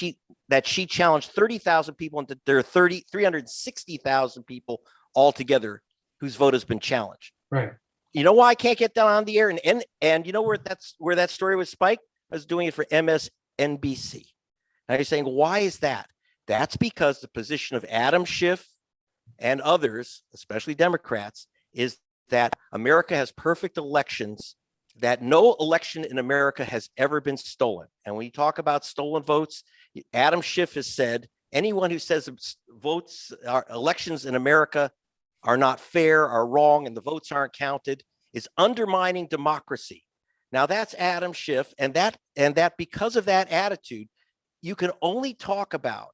she challenged 30,000 people, and there are 360,000 people altogether whose vote has been challenged. Right. You know why I can't get that on the air? And you know where that story was spiked? I was doing it for MSNBC. Now you're saying, why is that? That's because the position of Adam Schiff and others, especially Democrats, is that America has perfect elections, that no election in America has ever been stolen. And when you talk about stolen votes, Adam Schiff has said, anyone who says elections in America are not fair, are wrong, and the votes aren't counted is undermining democracy. Now that's Adam Schiff, and that because of that attitude, you can only talk about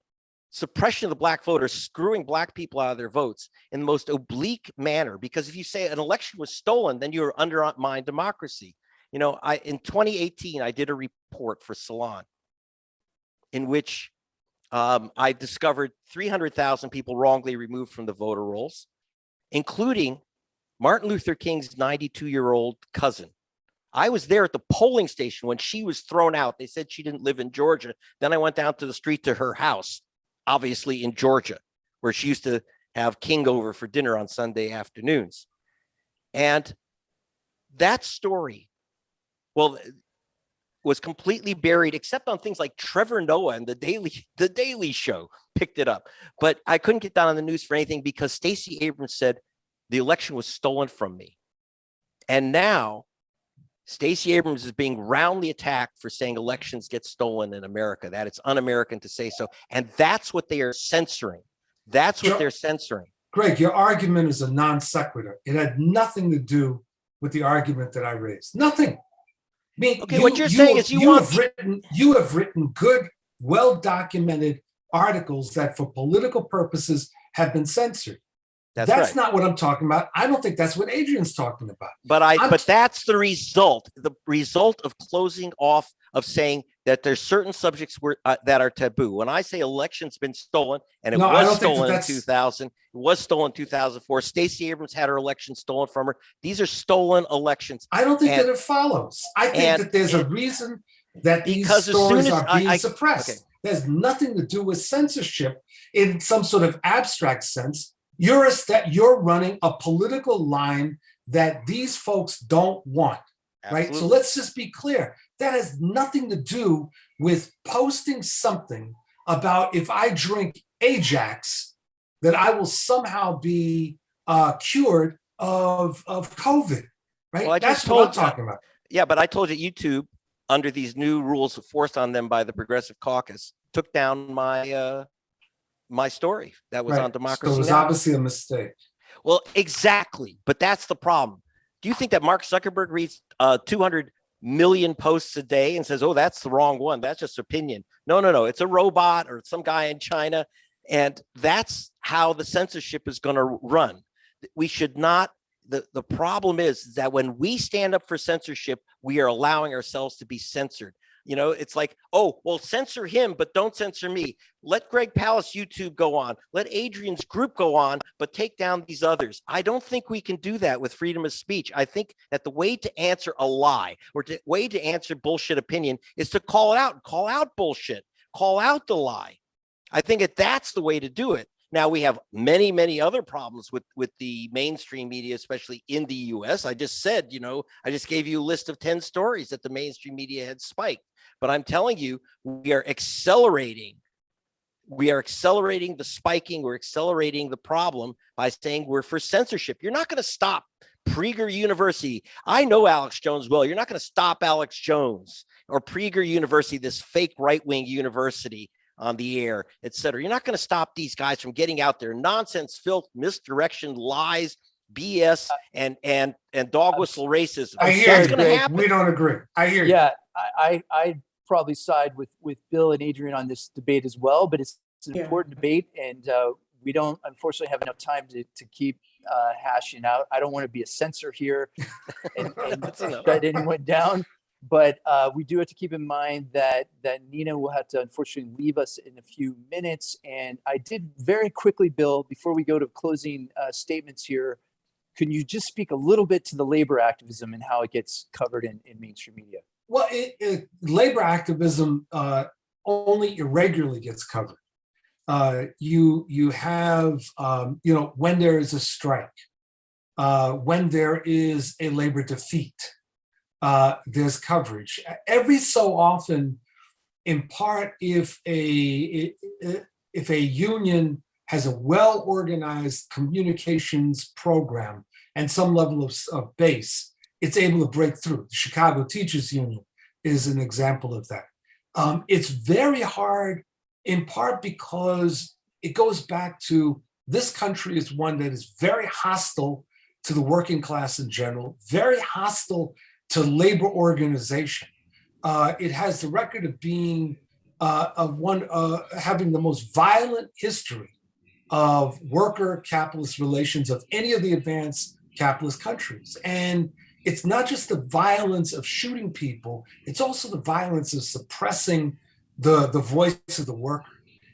suppression of the black voters, screwing black people out of their votes in the most oblique manner. Because if you say an election was stolen, then you're undermine democracy. In 2018, I did a report for Salon in which I discovered 300,000 people wrongly removed from the voter rolls, including Martin Luther King's 92-year-old cousin. I was there at the polling station when she was thrown out. They said she didn't live in Georgia. Then I went down to the street to her house, obviously in Georgia, where she used to have King over for dinner on Sunday afternoons. And that story, was completely buried, except on things like Trevor Noah and the Daily Show picked it up. But I couldn't get down on the news for anything because Stacey Abrams said the election was stolen from me. And now Stacey Abrams is being roundly attacked for saying elections get stolen in America, that it's un-American to say so. And that's what they are censoring. That's what they're censoring. Greg, your argument is a non sequitur. It had nothing to do with the argument that I raised. Nothing. I mean, what you're saying is you have written good, well-documented articles that for political purposes have been censored. That's right. Not what I'm talking about. I don't think that's what Adrian's talking about. But that's the result of closing off, of saying that there's certain subjects that are taboo. When I say election's been stolen, and it No, I was don't think stolen in that's 2000, it was stolen in 2004. Stacey Abrams had her election stolen from her. These are stolen elections. I don't think that it follows. I think that there's a reason that these stories are being suppressed. Okay. There's nothing to do with censorship in some sort of abstract sense. You're running a political line that these folks don't want, right? So let's just be clear. That has nothing to do with posting something about if I drink Ajax, that I will somehow be cured of COVID, right? Well, That's what I'm talking about. Yeah, but I told you YouTube, under these new rules forced on them by the Progressive Caucus, took down my my story that was on Democracy So it was Now! obviously a mistake. Well, exactly. But that's the problem. Do you think that Mark Zuckerberg reads 200 million posts a day and says, oh, that's the wrong one? That's just opinion. No. It's a robot or some guy in China. And that's how the censorship is going to run. We should not. The problem is that when we stand up for censorship, we are allowing ourselves to be censored. You know, it's like, oh, well, censor him, but don't censor me. Let Greg Palast YouTube go on. Let Adrian's group go on, but take down these others. I don't think we can do that with freedom of speech. I think that the way to answer a lie or the way to answer bullshit opinion is to call it out and call out bullshit, call out the lie. I think that's the way to do it. Now, we have many, many other problems with the mainstream media, especially in the US. I just said, I just gave you a list of 10 stories that the mainstream media had spiked. But I'm telling you, we are accelerating the spiking. We're accelerating the problem by saying we're for censorship. You're not going to stop Prager University. I know Alex Jones well. You're not going to stop Alex Jones or Prager University, this fake right-wing university on the air, et cetera. You're not going to stop these guys from getting out there. Nonsense, filth, misdirection, lies, BS, and dog whistle racism. I hear you, Greg. We don't agree. I hear you. Yeah, I probably side with Bill and Adrian on this debate as well, but it's an important debate, and we don't unfortunately have enough time to keep hashing out. I don't want to be a censor here and shut anyone down, but we do have to keep in mind that Nina will have to unfortunately leave us in a few minutes. And I did very quickly, Bill, before we go to closing statements here, can you just speak a little bit to the labor activism and how it gets covered in mainstream media? Well, labor activism only irregularly gets covered. You have, when there is a strike, when there is a labor defeat, there's coverage. Every so often, in part, if a union has a well-organized communications program and some level of base, it's able to break through. The Chicago Teachers Union is an example of that. It's very hard, in part because it goes back to this country is one that is very hostile to the working class in general, very hostile to labor organization. It has the record of being having the most violent history of worker capitalist relations of any of the advanced capitalist countries. And it's not just the violence of shooting people, it's also the violence of suppressing the voice of the worker.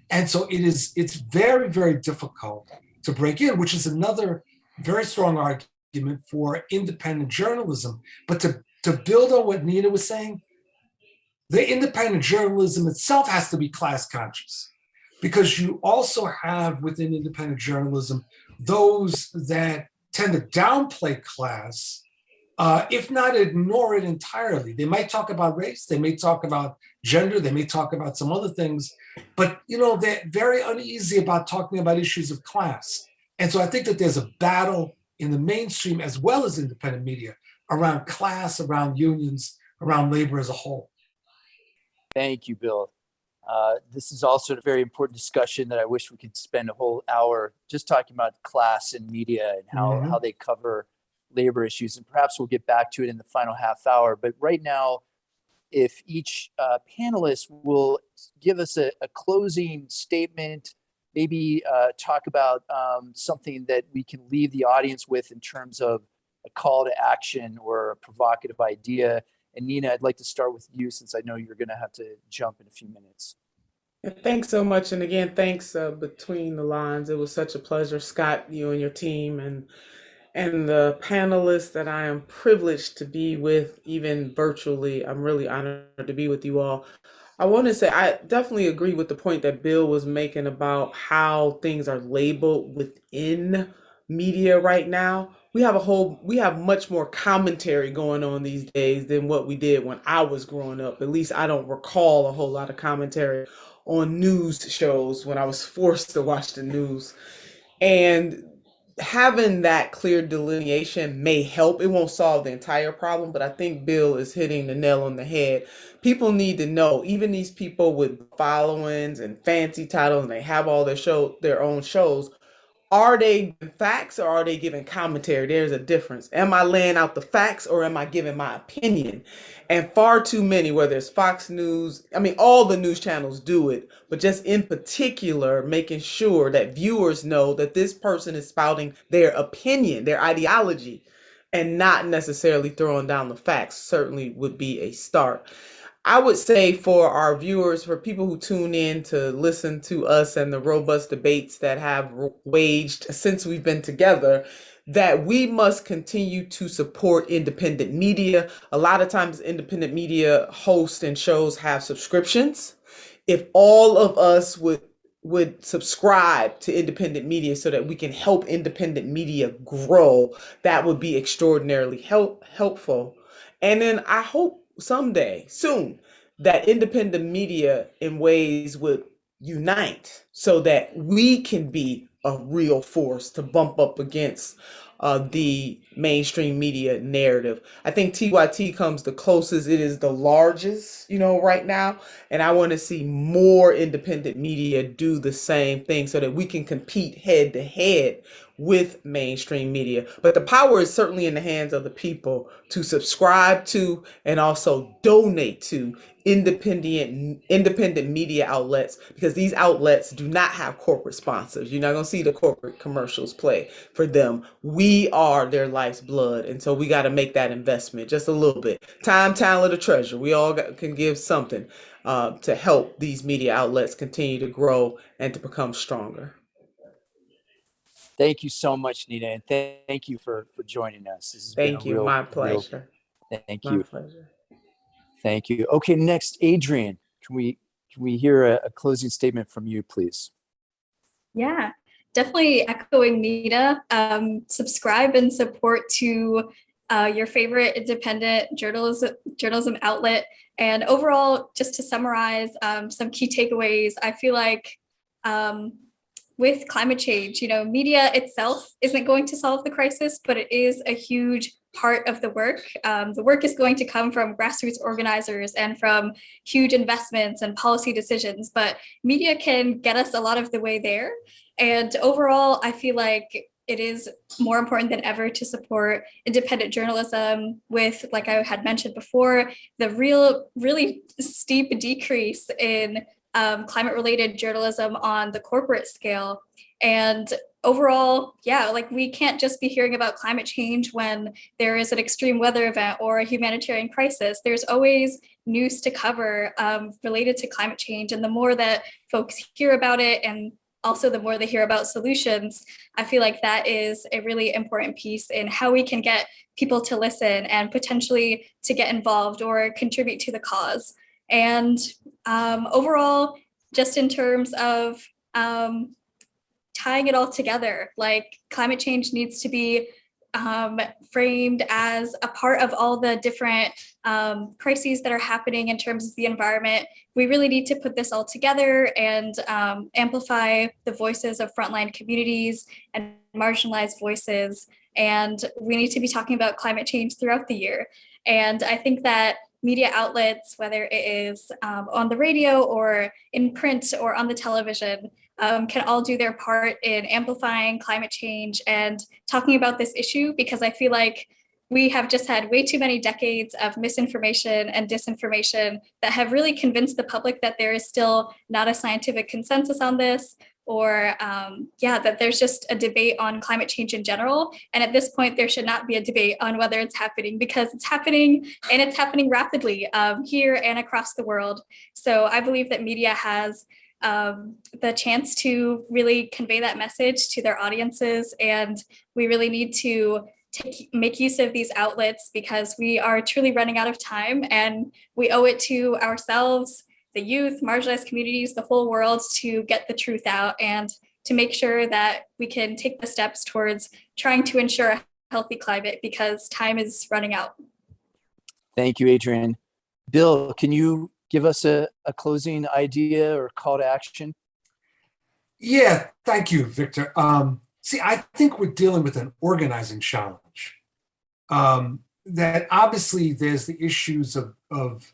And so it's very, very difficult to break in, which is another very strong argument for independent journalism. But to build on what Nina was saying, the independent journalism itself has to be class conscious, because you also have within independent journalism those that tend to downplay class, if not ignore it entirely. They might talk about race, they may talk about gender, they may talk about some other things, but they're very uneasy about talking about issues of class. And so I think that there's a battle in the mainstream as well as independent media around class, around unions, around labor as a whole. Thank you, Bill. This is also a very important discussion that I wish we could spend a whole hour just talking about class and media and how they cover labor issues. And perhaps we'll get back to it in the final half hour. But right now, if each panelist will give us a closing statement, maybe talk about something that we can leave the audience with in terms of a call to action or a provocative idea. And Nina, I'd like to start with you since I know you're going to have to jump in a few minutes. Thanks so much. And again, thanks Between the Lines. It was such a pleasure, Scott, you and your team, and the panelists that I am privileged to be with, even virtually. I'm really honored to be with you all. I want to say I definitely agree with the point that Bill was making about how things are labeled within media right now. We have much more commentary going on these days than what we did when I was growing up. At least I don't recall a whole lot of commentary on news shows when I was forced to watch the news. And having that clear delineation may help. It won't solve the entire problem, but I think Bill is hitting the nail on the head. People need to know, even these people with followings and fancy titles, and they have all their own shows. Are they giving facts or are they giving commentary? There's a difference. Am I laying out the facts or am I giving my opinion? And far too many, whether it's Fox News, I mean, all the news channels do it, but just in particular, making sure that viewers know that this person is spouting their opinion, their ideology, and not necessarily throwing down the facts certainly would be a start. I would say for our viewers, for people who tune in to listen to us and the robust debates that have waged since we've been together, that we must continue to support independent media. A lot of times independent media hosts and shows have subscriptions. If all of us would subscribe to independent media so that we can help independent media grow, that would be extraordinarily helpful. And then I hope someday, soon, that independent media in ways would unite so that we can be a real force to bump up against the mainstream media narrative. I think TYT comes the closest. It is the largest, right now. And I want to see more independent media do the same thing so that we can compete head to head with mainstream media. But the power is certainly in the hands of the people to subscribe to and also donate to independent media outlets, because these outlets do not have corporate sponsors. You're not going to see the corporate commercials play for them. We are their life's blood, and so we got to make that investment just a little bit. Time, talent, or treasure. We all can give something to help these media outlets continue to grow and to become stronger. Thank you so much, Nina, and thank you for joining us. This has been a real, My pleasure. Thank My you. pleasure. Thank you. Okay, next, Adrian, can we hear a closing statement from you, please? Yeah, definitely echoing Nina. Subscribe and support to your favorite independent journalism outlet. And overall, just to summarize some key takeaways, I feel like with climate change, media itself isn't going to solve the crisis, but it is a huge part of the work. The work is going to come from grassroots organizers and from huge investments and policy decisions, but media can get us a lot of the way there. And overall, I feel like it is more important than ever to support independent journalism with, like I had mentioned before, the really steep decrease in climate-related journalism on the corporate scale. And overall, we can't just be hearing about climate change when there is an extreme weather event or a humanitarian crisis. There's always news to cover related to climate change. And the more that folks hear about it, and also the more they hear about solutions, I feel like that is a really important piece in how we can get people to listen and potentially to get involved or contribute to the cause. And overall, just in terms of tying it all together, like climate change needs to be framed as a part of all the different crises that are happening in terms of the environment. We really need to put this all together and amplify the voices of frontline communities and marginalized voices. And we need to be talking about climate change throughout the year. And I think that media outlets, whether it is on the radio or in print or on the television, can all do their part in amplifying climate change and talking about this issue, because I feel like we have just had way too many decades of misinformation and disinformation that have really convinced the public that there is still not a scientific consensus on this, or that there's just a debate on climate change in general. And at this point, there should not be a debate on whether it's happening, because it's happening, and it's happening rapidly here and across the world. So I believe that media has the chance to really convey that message to their audiences, and we really need to make use of these outlets, because we are truly running out of time, and we owe it to ourselves, the youth, marginalized communities, the whole world, to get the truth out and to make sure that we can take the steps towards trying to ensure a healthy climate, because time is running out. Thank you, Adrian. Bill, can you give us a closing idea or call to action? Yeah, thank you, Victor. See, I think we're dealing with an organizing challenge. That obviously there's the issues of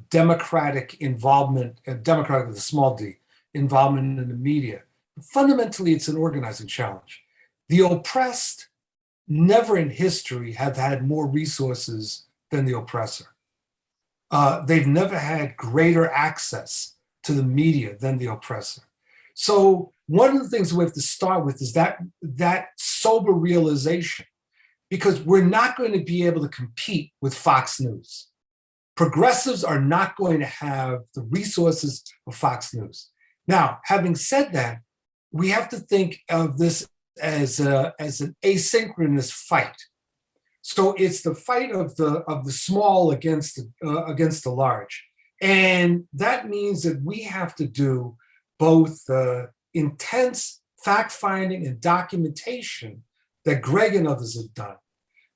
democratic involvement, and democratic with a small d, involvement in the media. Fundamentally, it's an organizing challenge. The oppressed never in history have had more resources than the oppressor. They've never had greater access to the media than the oppressor. So one of the things we have to start with is that sober realization, because we're not going to be able to compete with Fox News. Progressives are not going to have the resources of Fox News. Now, having said that, we have to think of this as an asynchronous fight. So it's the fight of the small against the large, and that means that we have to do both intense fact finding and documentation that Greg and others have done,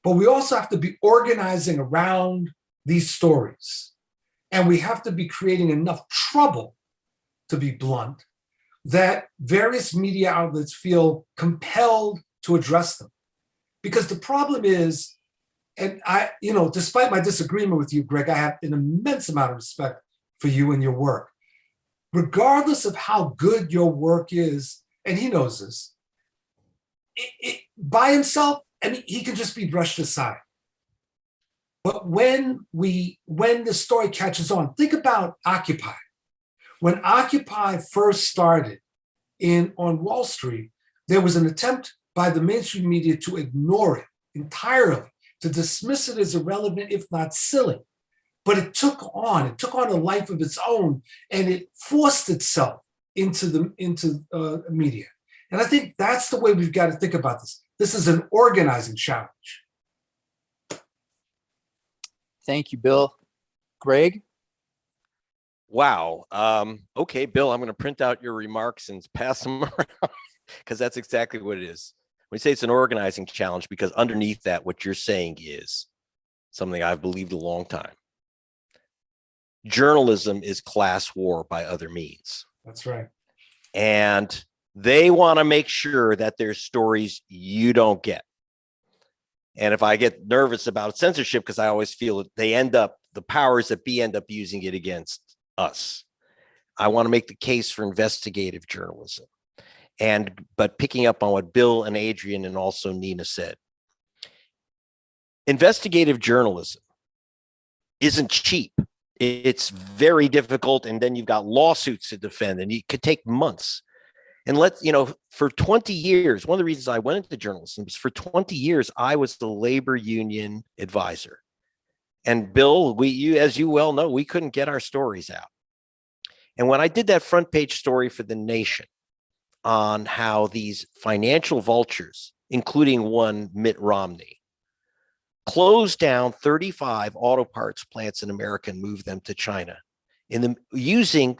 but we also have to be organizing around these stories, and we have to be creating enough trouble, to be blunt, that various media outlets feel compelled to address them. Because the problem is, and despite my disagreement with you, Greg, I have an immense amount of respect for you and your work. Regardless of how good your work is, and he knows this, by himself, he can just be brushed aside. But when the story catches on, think about Occupy. When Occupy first started on Wall Street, there was an attempt by the mainstream media to ignore it entirely, to dismiss it as irrelevant, if not silly. But it took on a life of its own, and it forced itself into media. And I think that's the way we've got to think about this. This is an organizing challenge. Thank you, Bill. Greg? Wow. Okay, Bill, I'm going to print out your remarks and pass them around, because that's exactly what it is. We say it's an organizing challenge because underneath that, what you're saying is something I've believed a long time. Journalism is class war by other means. That's right. And they want to make sure that there's stories you don't get. And if I get nervous about censorship, because I always feel that the powers that be end up using it against us. I want to make the case for investigative journalism. But picking up on what Bill and Adrian and also Nina said, investigative journalism isn't cheap. It's very difficult. And then you've got lawsuits to defend, and it could take months. And for 20 years, one of the reasons I went into journalism was for 20 years, I was the labor union advisor. And Bill, as you well know, we couldn't get our stories out. And when I did that front page story for The Nation on how these financial vultures, including one Mitt Romney, closed down 35 auto parts plants in America and moved them to China, using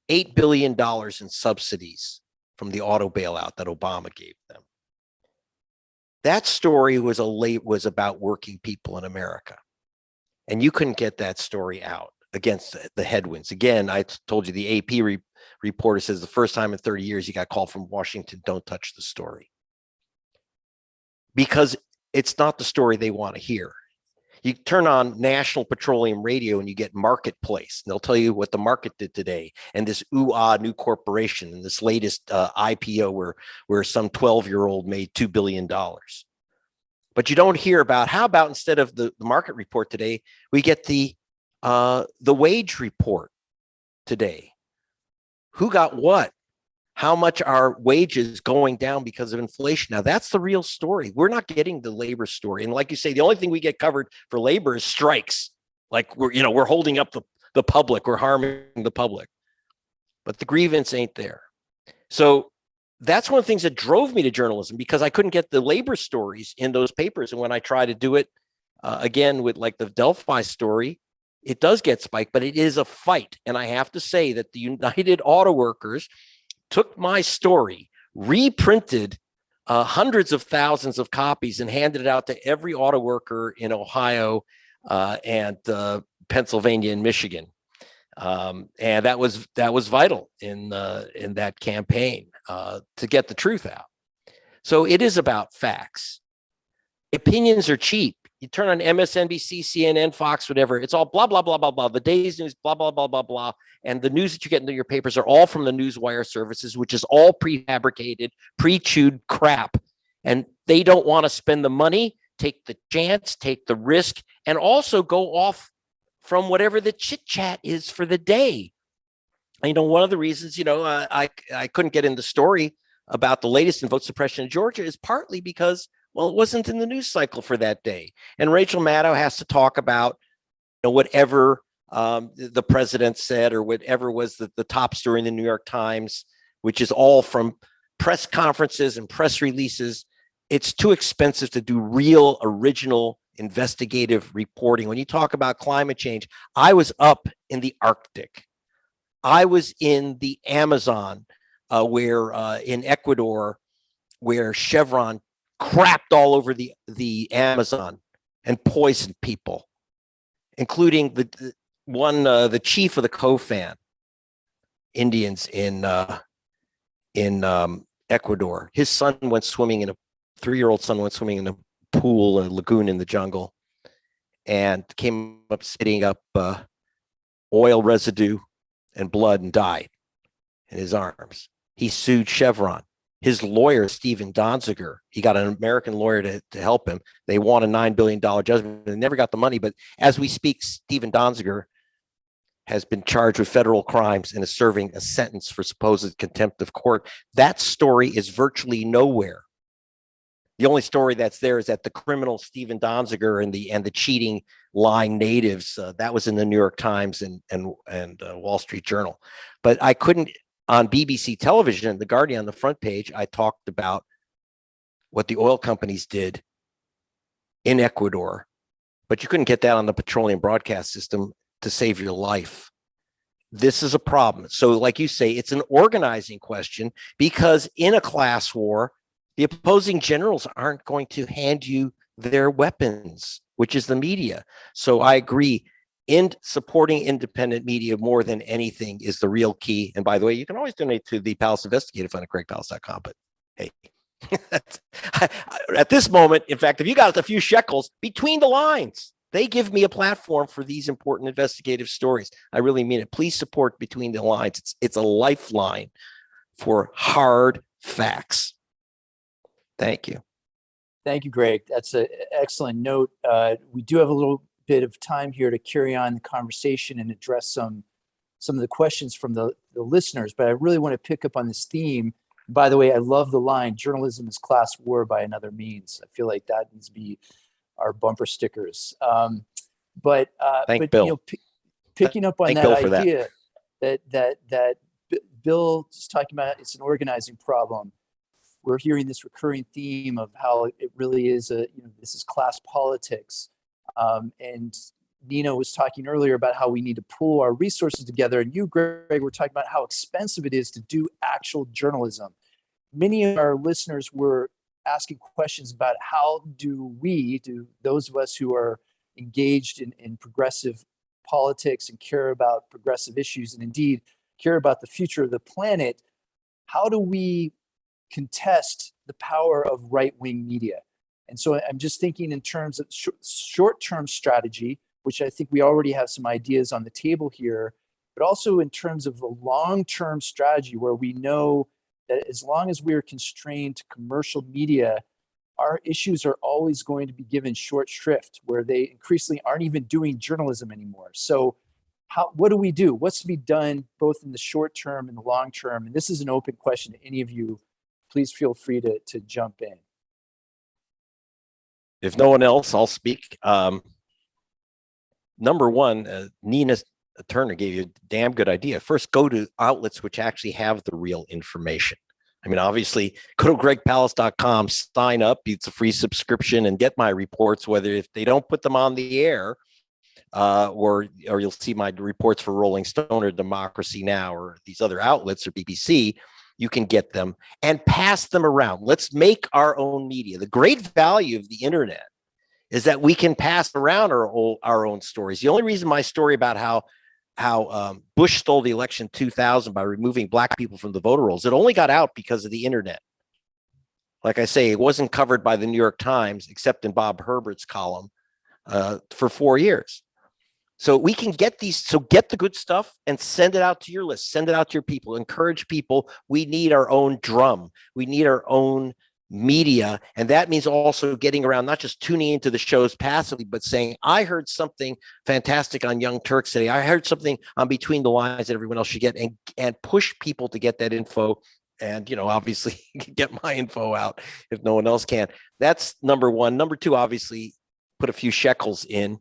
$8 billion in subsidies from the auto bailout that Obama gave them. That story was about working people in America. And you couldn't get that story out against the headwinds. Again, I told you the AP reporter says the first time in 30 years he got called from Washington, don't touch the story. Because it's not the story they want to hear. You turn on National Petroleum Radio and you get Marketplace, and they'll tell you what the market did today, and this new corporation, and this latest IPO where some 12-year-old made $2 billion. But you don't hear about, how about instead of the market report today, we get the wage report today. Who got what? how much are wages going down because of inflation. Now that's the real story. We're not getting the labor story. And like you say, the only thing we get covered for labor is strikes. Like we're holding up the public, we're harming the public, but the grievance ain't there. So that's one of the things that drove me to journalism, because I couldn't get the labor stories in those papers. And when I try to do it again with like the Delphi story, it does get spiked, but it is a fight. And I have to say that the United Auto Workers took my story, reprinted hundreds of thousands of copies, and handed it out to every auto worker in Ohio and Pennsylvania and Michigan. And that was vital in that campaign to get the truth out. So it is about facts. Opinions are cheap. You turn on MSNBC, CNN, Fox, whatever. It's all blah, blah, blah, blah, blah. The day's news, blah, blah, blah, blah, blah. And the news that you get into your papers are all from the newswire services, which is all prefabricated, pre-chewed crap. And they don't want to spend the money, take the chance, take the risk, and also go off from whatever the chit chat is for the day. One of the reasons, I couldn't get in the story about the latest in vote suppression in Georgia is partly because, well, it wasn't in the news cycle for that day. And Rachel Maddow has to talk about whatever the president said or whatever was the top story in the New York Times, which is all from press conferences and press releases. It's too expensive to do real, original investigative reporting. When you talk about climate change, I was up in the Arctic. I was in the Amazon, where in Ecuador, where Chevron crapped all over the Amazon and poisoned people, including the chief of the Kofan Indians in Ecuador. His son went swimming in a 3-year-old son went swimming in a pool, a lagoon in the jungle, and came up spitting up oil residue and blood and died in his arms. He sued Chevron. His lawyer, Stephen Donziger, he got an American lawyer to help him. They won a $9 billion judgment. They never got the money, but as we speak, Stephen Donziger has been charged with federal crimes and is serving a sentence for supposed contempt of court. That story is virtually nowhere. The only story that's there is that the criminal Stephen Donziger and the cheating, lying natives, that was in the New York Times and Wall Street Journal. But I couldn't, on BBC television and The Guardian on the front page, I talked about what the oil companies did in Ecuador, but you couldn't get that on the petroleum broadcast system to save your life. This is a problem. So like you say, it's an organizing question, because in a class war, the opposing generals aren't going to hand you their weapons, which is the media. So I agree. In supporting independent media more than anything is the real key. And by the way, you can always donate to the Palace Investigative Fund at CraigPalace.com. But hey, at this moment, in fact, if you got a few shekels between the lines, they give me a platform for these important investigative stories. I really mean it. Please support Between the Lines. It's a lifeline for hard facts. Thank you. Thank you, Greg. That's an excellent note. We do have a little bit of time here to carry on the conversation and address some of the questions from the listeners, but I really want to pick up on this theme. By the way, I love the line, "Journalism is class war by another means." I feel like that needs to be our bumper stickers. But Bill. Picking up on Thank that Bill idea that Bill is talking about, it's an organizing problem. We're hearing this recurring theme of how it really is this is class politics. And Nina was talking earlier about how we need to pool our resources together. And you, Greg, were talking about how expensive it is to do actual journalism. Many of our listeners were asking questions about how do those of us who are engaged in progressive politics and care about progressive issues and indeed care about the future of the planet, how do we contest the power of right-wing media? And so I'm just thinking in terms of short-term strategy, which I think we already have some ideas on the table here, but also in terms of a long-term strategy where we know that as long as we are constrained to commercial media, our issues are always going to be given short shrift, where they increasingly aren't even doing journalism anymore. So what do we do? What's to be done both in the short term and the long term? And this is an open question to any of you. Please feel free to jump in. If no one else, I'll speak. Number one, Nina Turner gave you a damn good idea. First, go to outlets which actually have the real information. I mean, obviously, go to gregpalace.com, sign up. It's a free subscription and get my reports, whether if they don't put them on the air, or you'll see my reports for Rolling Stone or Democracy Now! Or these other outlets or BBC. You can get them and pass them around. Let's make our own media. The great value of the internet is that we can pass around our own stories. The only reason my story about how Bush stole the election in 2000 by removing black people from the voter rolls, it only got out because of the internet. Like I say, it wasn't covered by the New York Times, except in Bob Herbert's column, for 4 years. So we can get these, so get the good stuff and send it out to your list, send it out to your people, encourage people. We need our own drum. We need our own media. And that means also getting around, not just tuning into the shows passively, but saying, I heard something fantastic on Young Turks today. I heard something on Between the Lines that everyone else should get, and push people to get that info. And, obviously get my info out if no one else can. That's number one. Number two, obviously put a few shekels in.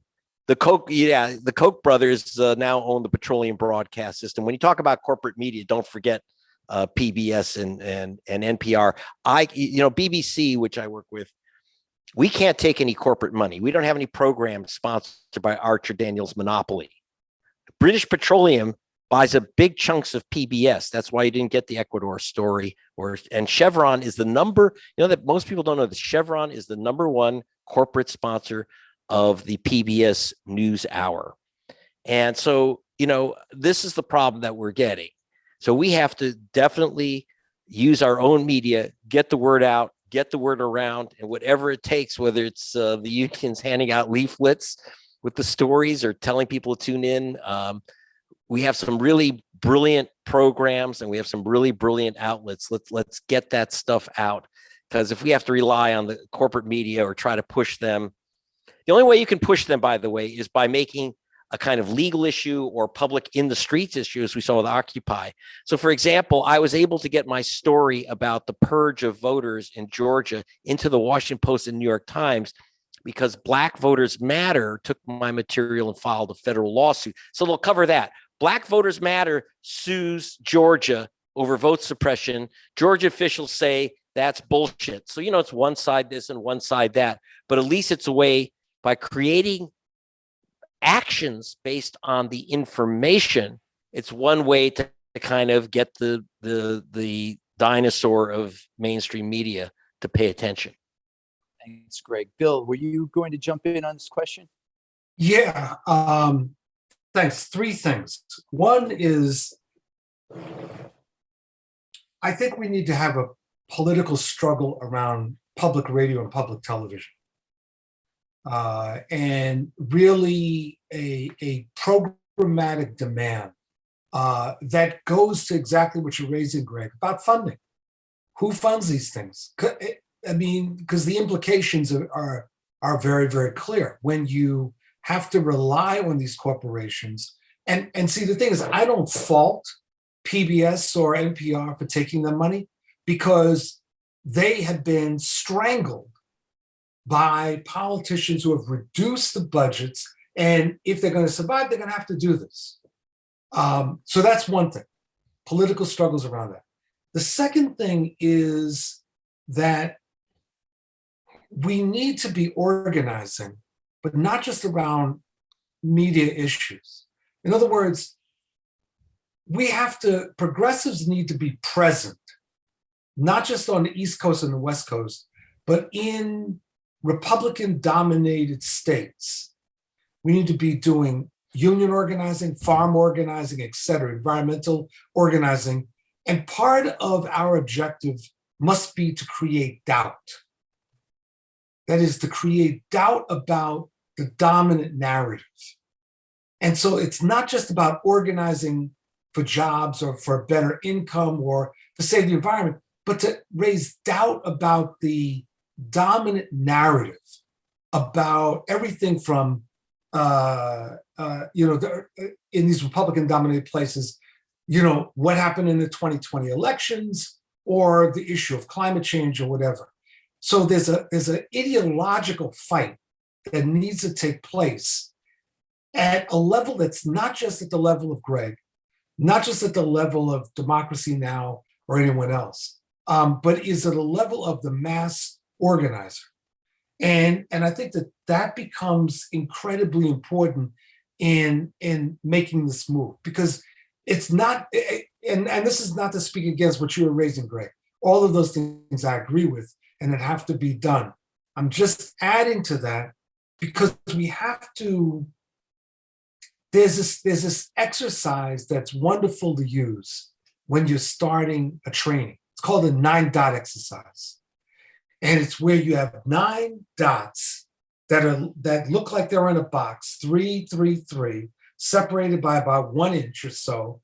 The Koch brothers now own the petroleum broadcast system. When you talk about corporate media, don't forget PBS and NPR. BBC, which I work with, we can't take any corporate money. We don't have any programs sponsored by Archer Daniels Monopoly. British Petroleum buys a big chunks of PBS. That's why you didn't get the Ecuador story. And Chevron is the number, that most people don't know that Chevron is the number one corporate sponsor of the PBS News Hour. And so, this is the problem that we're getting. So we have to definitely use our own media, get the word out, get the word around, and whatever it takes, whether it's the unions handing out leaflets with the stories or telling people to tune in. We have some really brilliant programs and we have some really brilliant outlets. Let's get that stuff out, because if we have to rely on the corporate media or try to push them, the only way you can push them, by the way, is by making a kind of legal issue or public in the streets issue, as we saw with Occupy. So, for example, I was able to get my story about the purge of voters in Georgia into the Washington Post and New York Times because Black Voters Matter took my material and filed a federal lawsuit. So they'll cover that. Black Voters Matter sues Georgia over vote suppression. Georgia officials say that's bullshit. So, it's one side this and one side that, but at least it's a way, by creating actions based on the information, it's one way to kind of get the dinosaur of mainstream media to pay attention. Thanks, Greg. Bill, were you going to jump in on this question? Yeah, thanks. Three things. One is, I think we need to have a political struggle around public radio and public television. And really a programmatic demand that goes to exactly what you're raising, Greg, about funding. Who funds these things? Because the implications are very, very clear when you have to rely on these corporations. And see, the thing is, I don't fault PBS or NPR for taking the money, because they have been strangled by politicians who have reduced the budgets. And if they're going to survive, they're going to have to do this. So that's one thing, political struggles around that. The second thing is that we need to be organizing, but not just around media issues. In other words, progressives need to be present, not just on the East Coast and the West Coast, but in Republican-dominated states. We need to be doing union organizing, farm organizing, et cetera, environmental organizing. And part of our objective must be to create doubt. That is, to create doubt about the dominant narrative. And so it's not just about organizing for jobs or for better income or to save the environment, but to raise doubt about the dominant narrative about everything from in these Republican-dominated places, what happened in the 2020 elections or the issue of climate change or whatever. So there's an ideological fight that needs to take place at a level that's not just at the level of Greg, not just at the level of Democracy Now! Or anyone else, but is at a level of the mass organizer. And I think that becomes incredibly important in making this move, because it's not, and this is not to speak against what you were raising, Greg. All of those things I agree with and that have to be done. I'm just adding to that because we have to, there's this exercise that's wonderful to use when you're starting a training. It's called a 9-dot exercise. And it's where you have 9 dots that look like they're in a box, 3, 3, 3, separated by about 1 inch or so.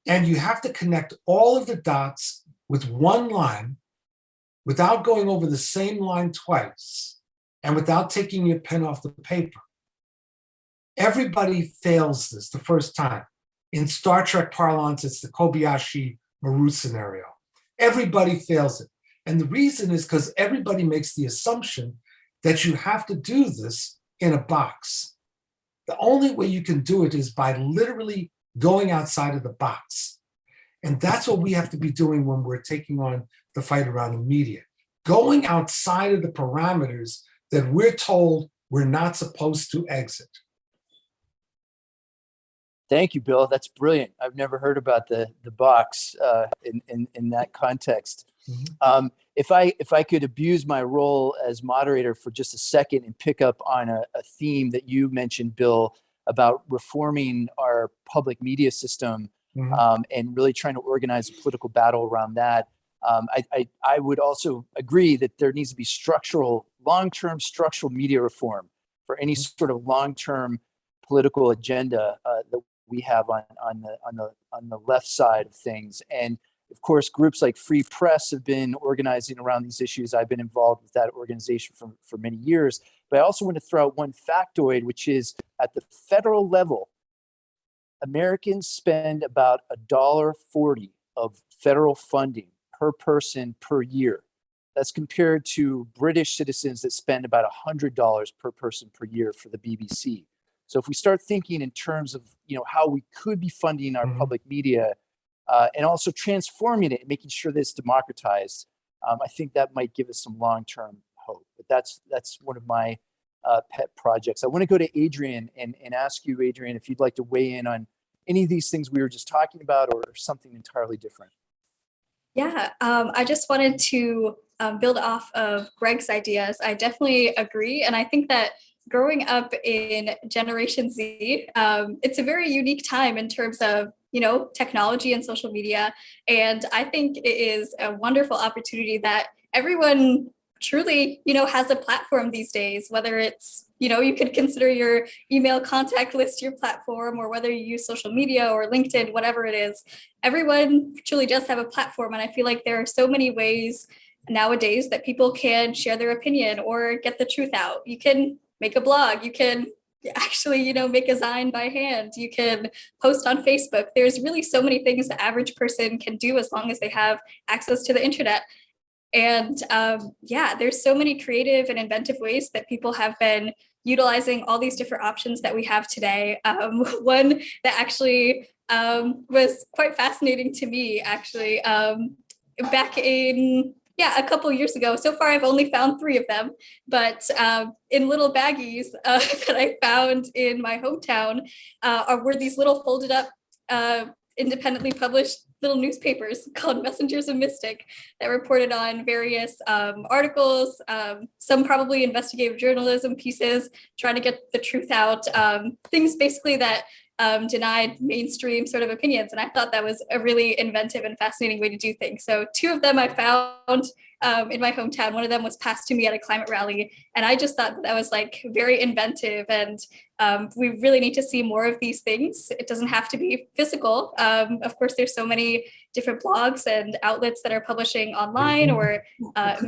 And you have to connect all of the dots with one line without going over the same line twice and without taking your pen off the paper. Everybody fails this the first time. In Star Trek parlance, it's the Kobayashi-Maru scenario. Everybody fails it. And the reason is because everybody makes the assumption that you have to do this in a box. The only way you can do it is by literally going outside of the box. And that's what we have to be doing when we're taking on the fight around the media. Going outside of the parameters that we're told we're not supposed to exit. Thank you, Bill. That's brilliant. I've never heard about the box in that context. Mm-hmm. If I could abuse my role as moderator for just a second and pick up on a theme that you mentioned, Bill, about reforming our public media system, Mm-hmm. And really trying to organize a political battle around that. I would also agree that there needs to be long-term structural media reform for any sort of long-term political agenda that we have on the left side of things. And of course, groups like Free Press have been organizing around these issues. I've been involved with that organization for many years. But I also want to throw out one factoid, which is at the federal level, Americans spend about $1.40 of federal funding per person per year. That's compared to British citizens that spend about $100 per person per year for the BBC. So if we start thinking in terms of how we could be funding our public media and also transforming it and making sure that it's democratized, I think that might give us some long-term hope. But that's one of my pet projects. I want to go to Adrian and ask you, Adrian, if you'd like to weigh in on any of these things we were just talking about or something entirely different. Yeah, I just wanted to build off of Greg's ideas. I definitely agree. And I think that growing up in Generation Z, it's a very unique time in terms of, technology and social media. And I think it is a wonderful opportunity that everyone truly, has a platform these days, whether it's, you could consider your email contact list your platform, or whether you use social media or LinkedIn, whatever it is, everyone truly does have a platform. And I feel like there are so many ways nowadays that people can share their opinion or get the truth out. You can make a blog, you can actually, make a zine by hand, you can post on Facebook. There's really so many things the average person can do as long as they have access to the internet. And there's so many creative and inventive ways that people have been utilizing all these different options that we have today. One that actually was quite fascinating to me, actually, back in, a couple years ago. So far, I've only found 3 of them, but in little baggies that I found in my hometown were these little folded up, independently published little newspapers called Messengers of Mystic that reported on various articles, some probably investigative journalism pieces, trying to get the truth out, things basically that denied mainstream sort of opinions. And I thought that was a really inventive and fascinating way to do things. So 2 of them I found in my hometown. One of them was passed to me at a climate rally. And I just thought that was like very inventive. And we really need to see more of these things. It doesn't have to be physical. Of course, there's so many different blogs and outlets that are publishing online or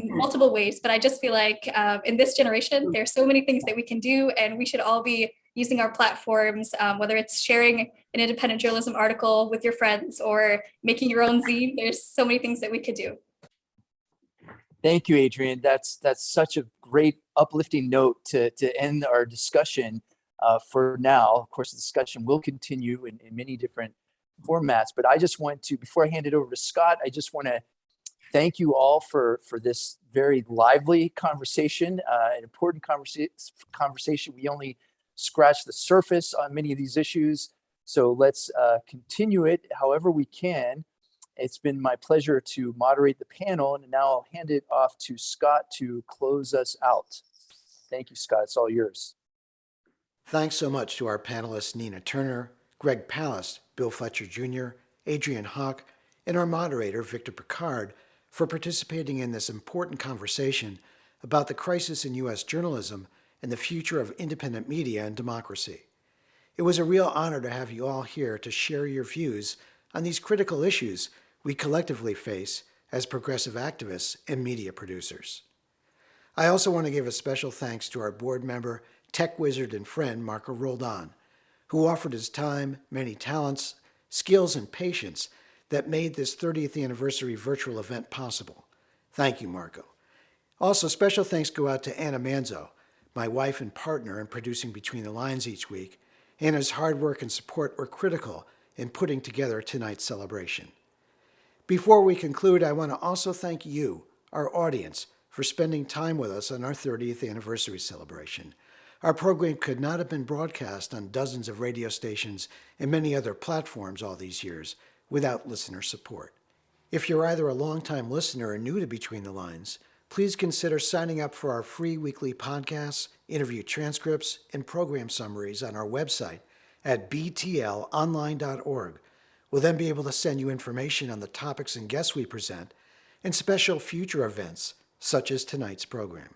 multiple ways. But I just feel like in this generation, there's so many things that we can do, and we should all be using our platforms, whether it's sharing an independent journalism article with your friends or making your own zine. There's so many things that we could do. Thank you, Adrian. That's such a great uplifting note to end our discussion for now. Of course, the discussion will continue in many different formats, but I just want to, before I hand it over to Scott, I just want to thank you all for this very lively conversation, an important conversation. We only scratched the surface on many of these issues, so let's continue it however we can. It's been my pleasure to moderate the panel, and now I'll hand it off to Scott to close us out. Thank you, Scott. It's all yours. Thanks so much to our panelists Nina Turner, Greg Palast, Bill Fletcher Jr., Adrian Hawk, and our moderator, Victor Picard, for participating in this important conversation about the crisis in U.S. journalism and the future of independent media and democracy. It was a real honor to have you all here to share your views on these critical issues we collectively face as progressive activists and media producers. I also want to give a special thanks to our board member, tech wizard and friend, Marco Roldan, who offered his time, many talents, skills, and patience that made this 30th anniversary virtual event possible. Thank you, Marco. Also, special thanks go out to Anna Manzo, my wife and partner in producing Between the Lines each week. Anna's hard work and support were critical in putting together tonight's celebration. Before we conclude, I want to also thank you, our audience, for spending time with us on our 30th anniversary celebration. Our program could not have been broadcast on dozens of radio stations and many other platforms all these years without listener support. If you're either a longtime listener or new to Between the Lines, please consider signing up for our free weekly podcasts, interview transcripts, and program summaries on our website at btlonline.org. We'll then be able to send you information on the topics and guests we present and special future events such as tonight's program.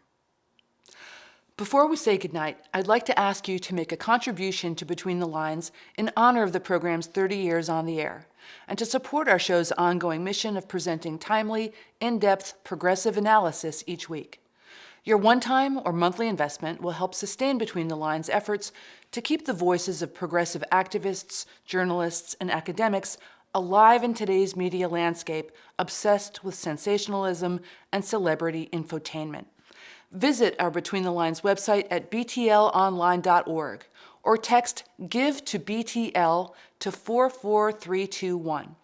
Before we say goodnight, I'd like to ask you to make a contribution to Between the Lines in honor of the program's 30 years on the air, and to support our show's ongoing mission of presenting timely, in-depth, progressive analysis each week. Your one-time or monthly investment will help sustain Between the Lines' efforts to keep the voices of progressive activists, journalists, and academics alive in today's media landscape obsessed with sensationalism and celebrity infotainment. Visit our Between the Lines website at btlonline.org or text GIVE to BTL to 44321.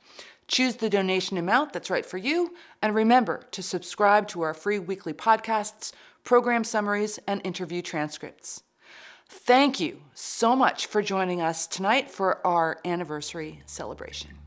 Choose the donation amount that's right for you, and remember to subscribe to our free weekly podcasts, program summaries, and interview transcripts. Thank you so much for joining us tonight for our anniversary celebration.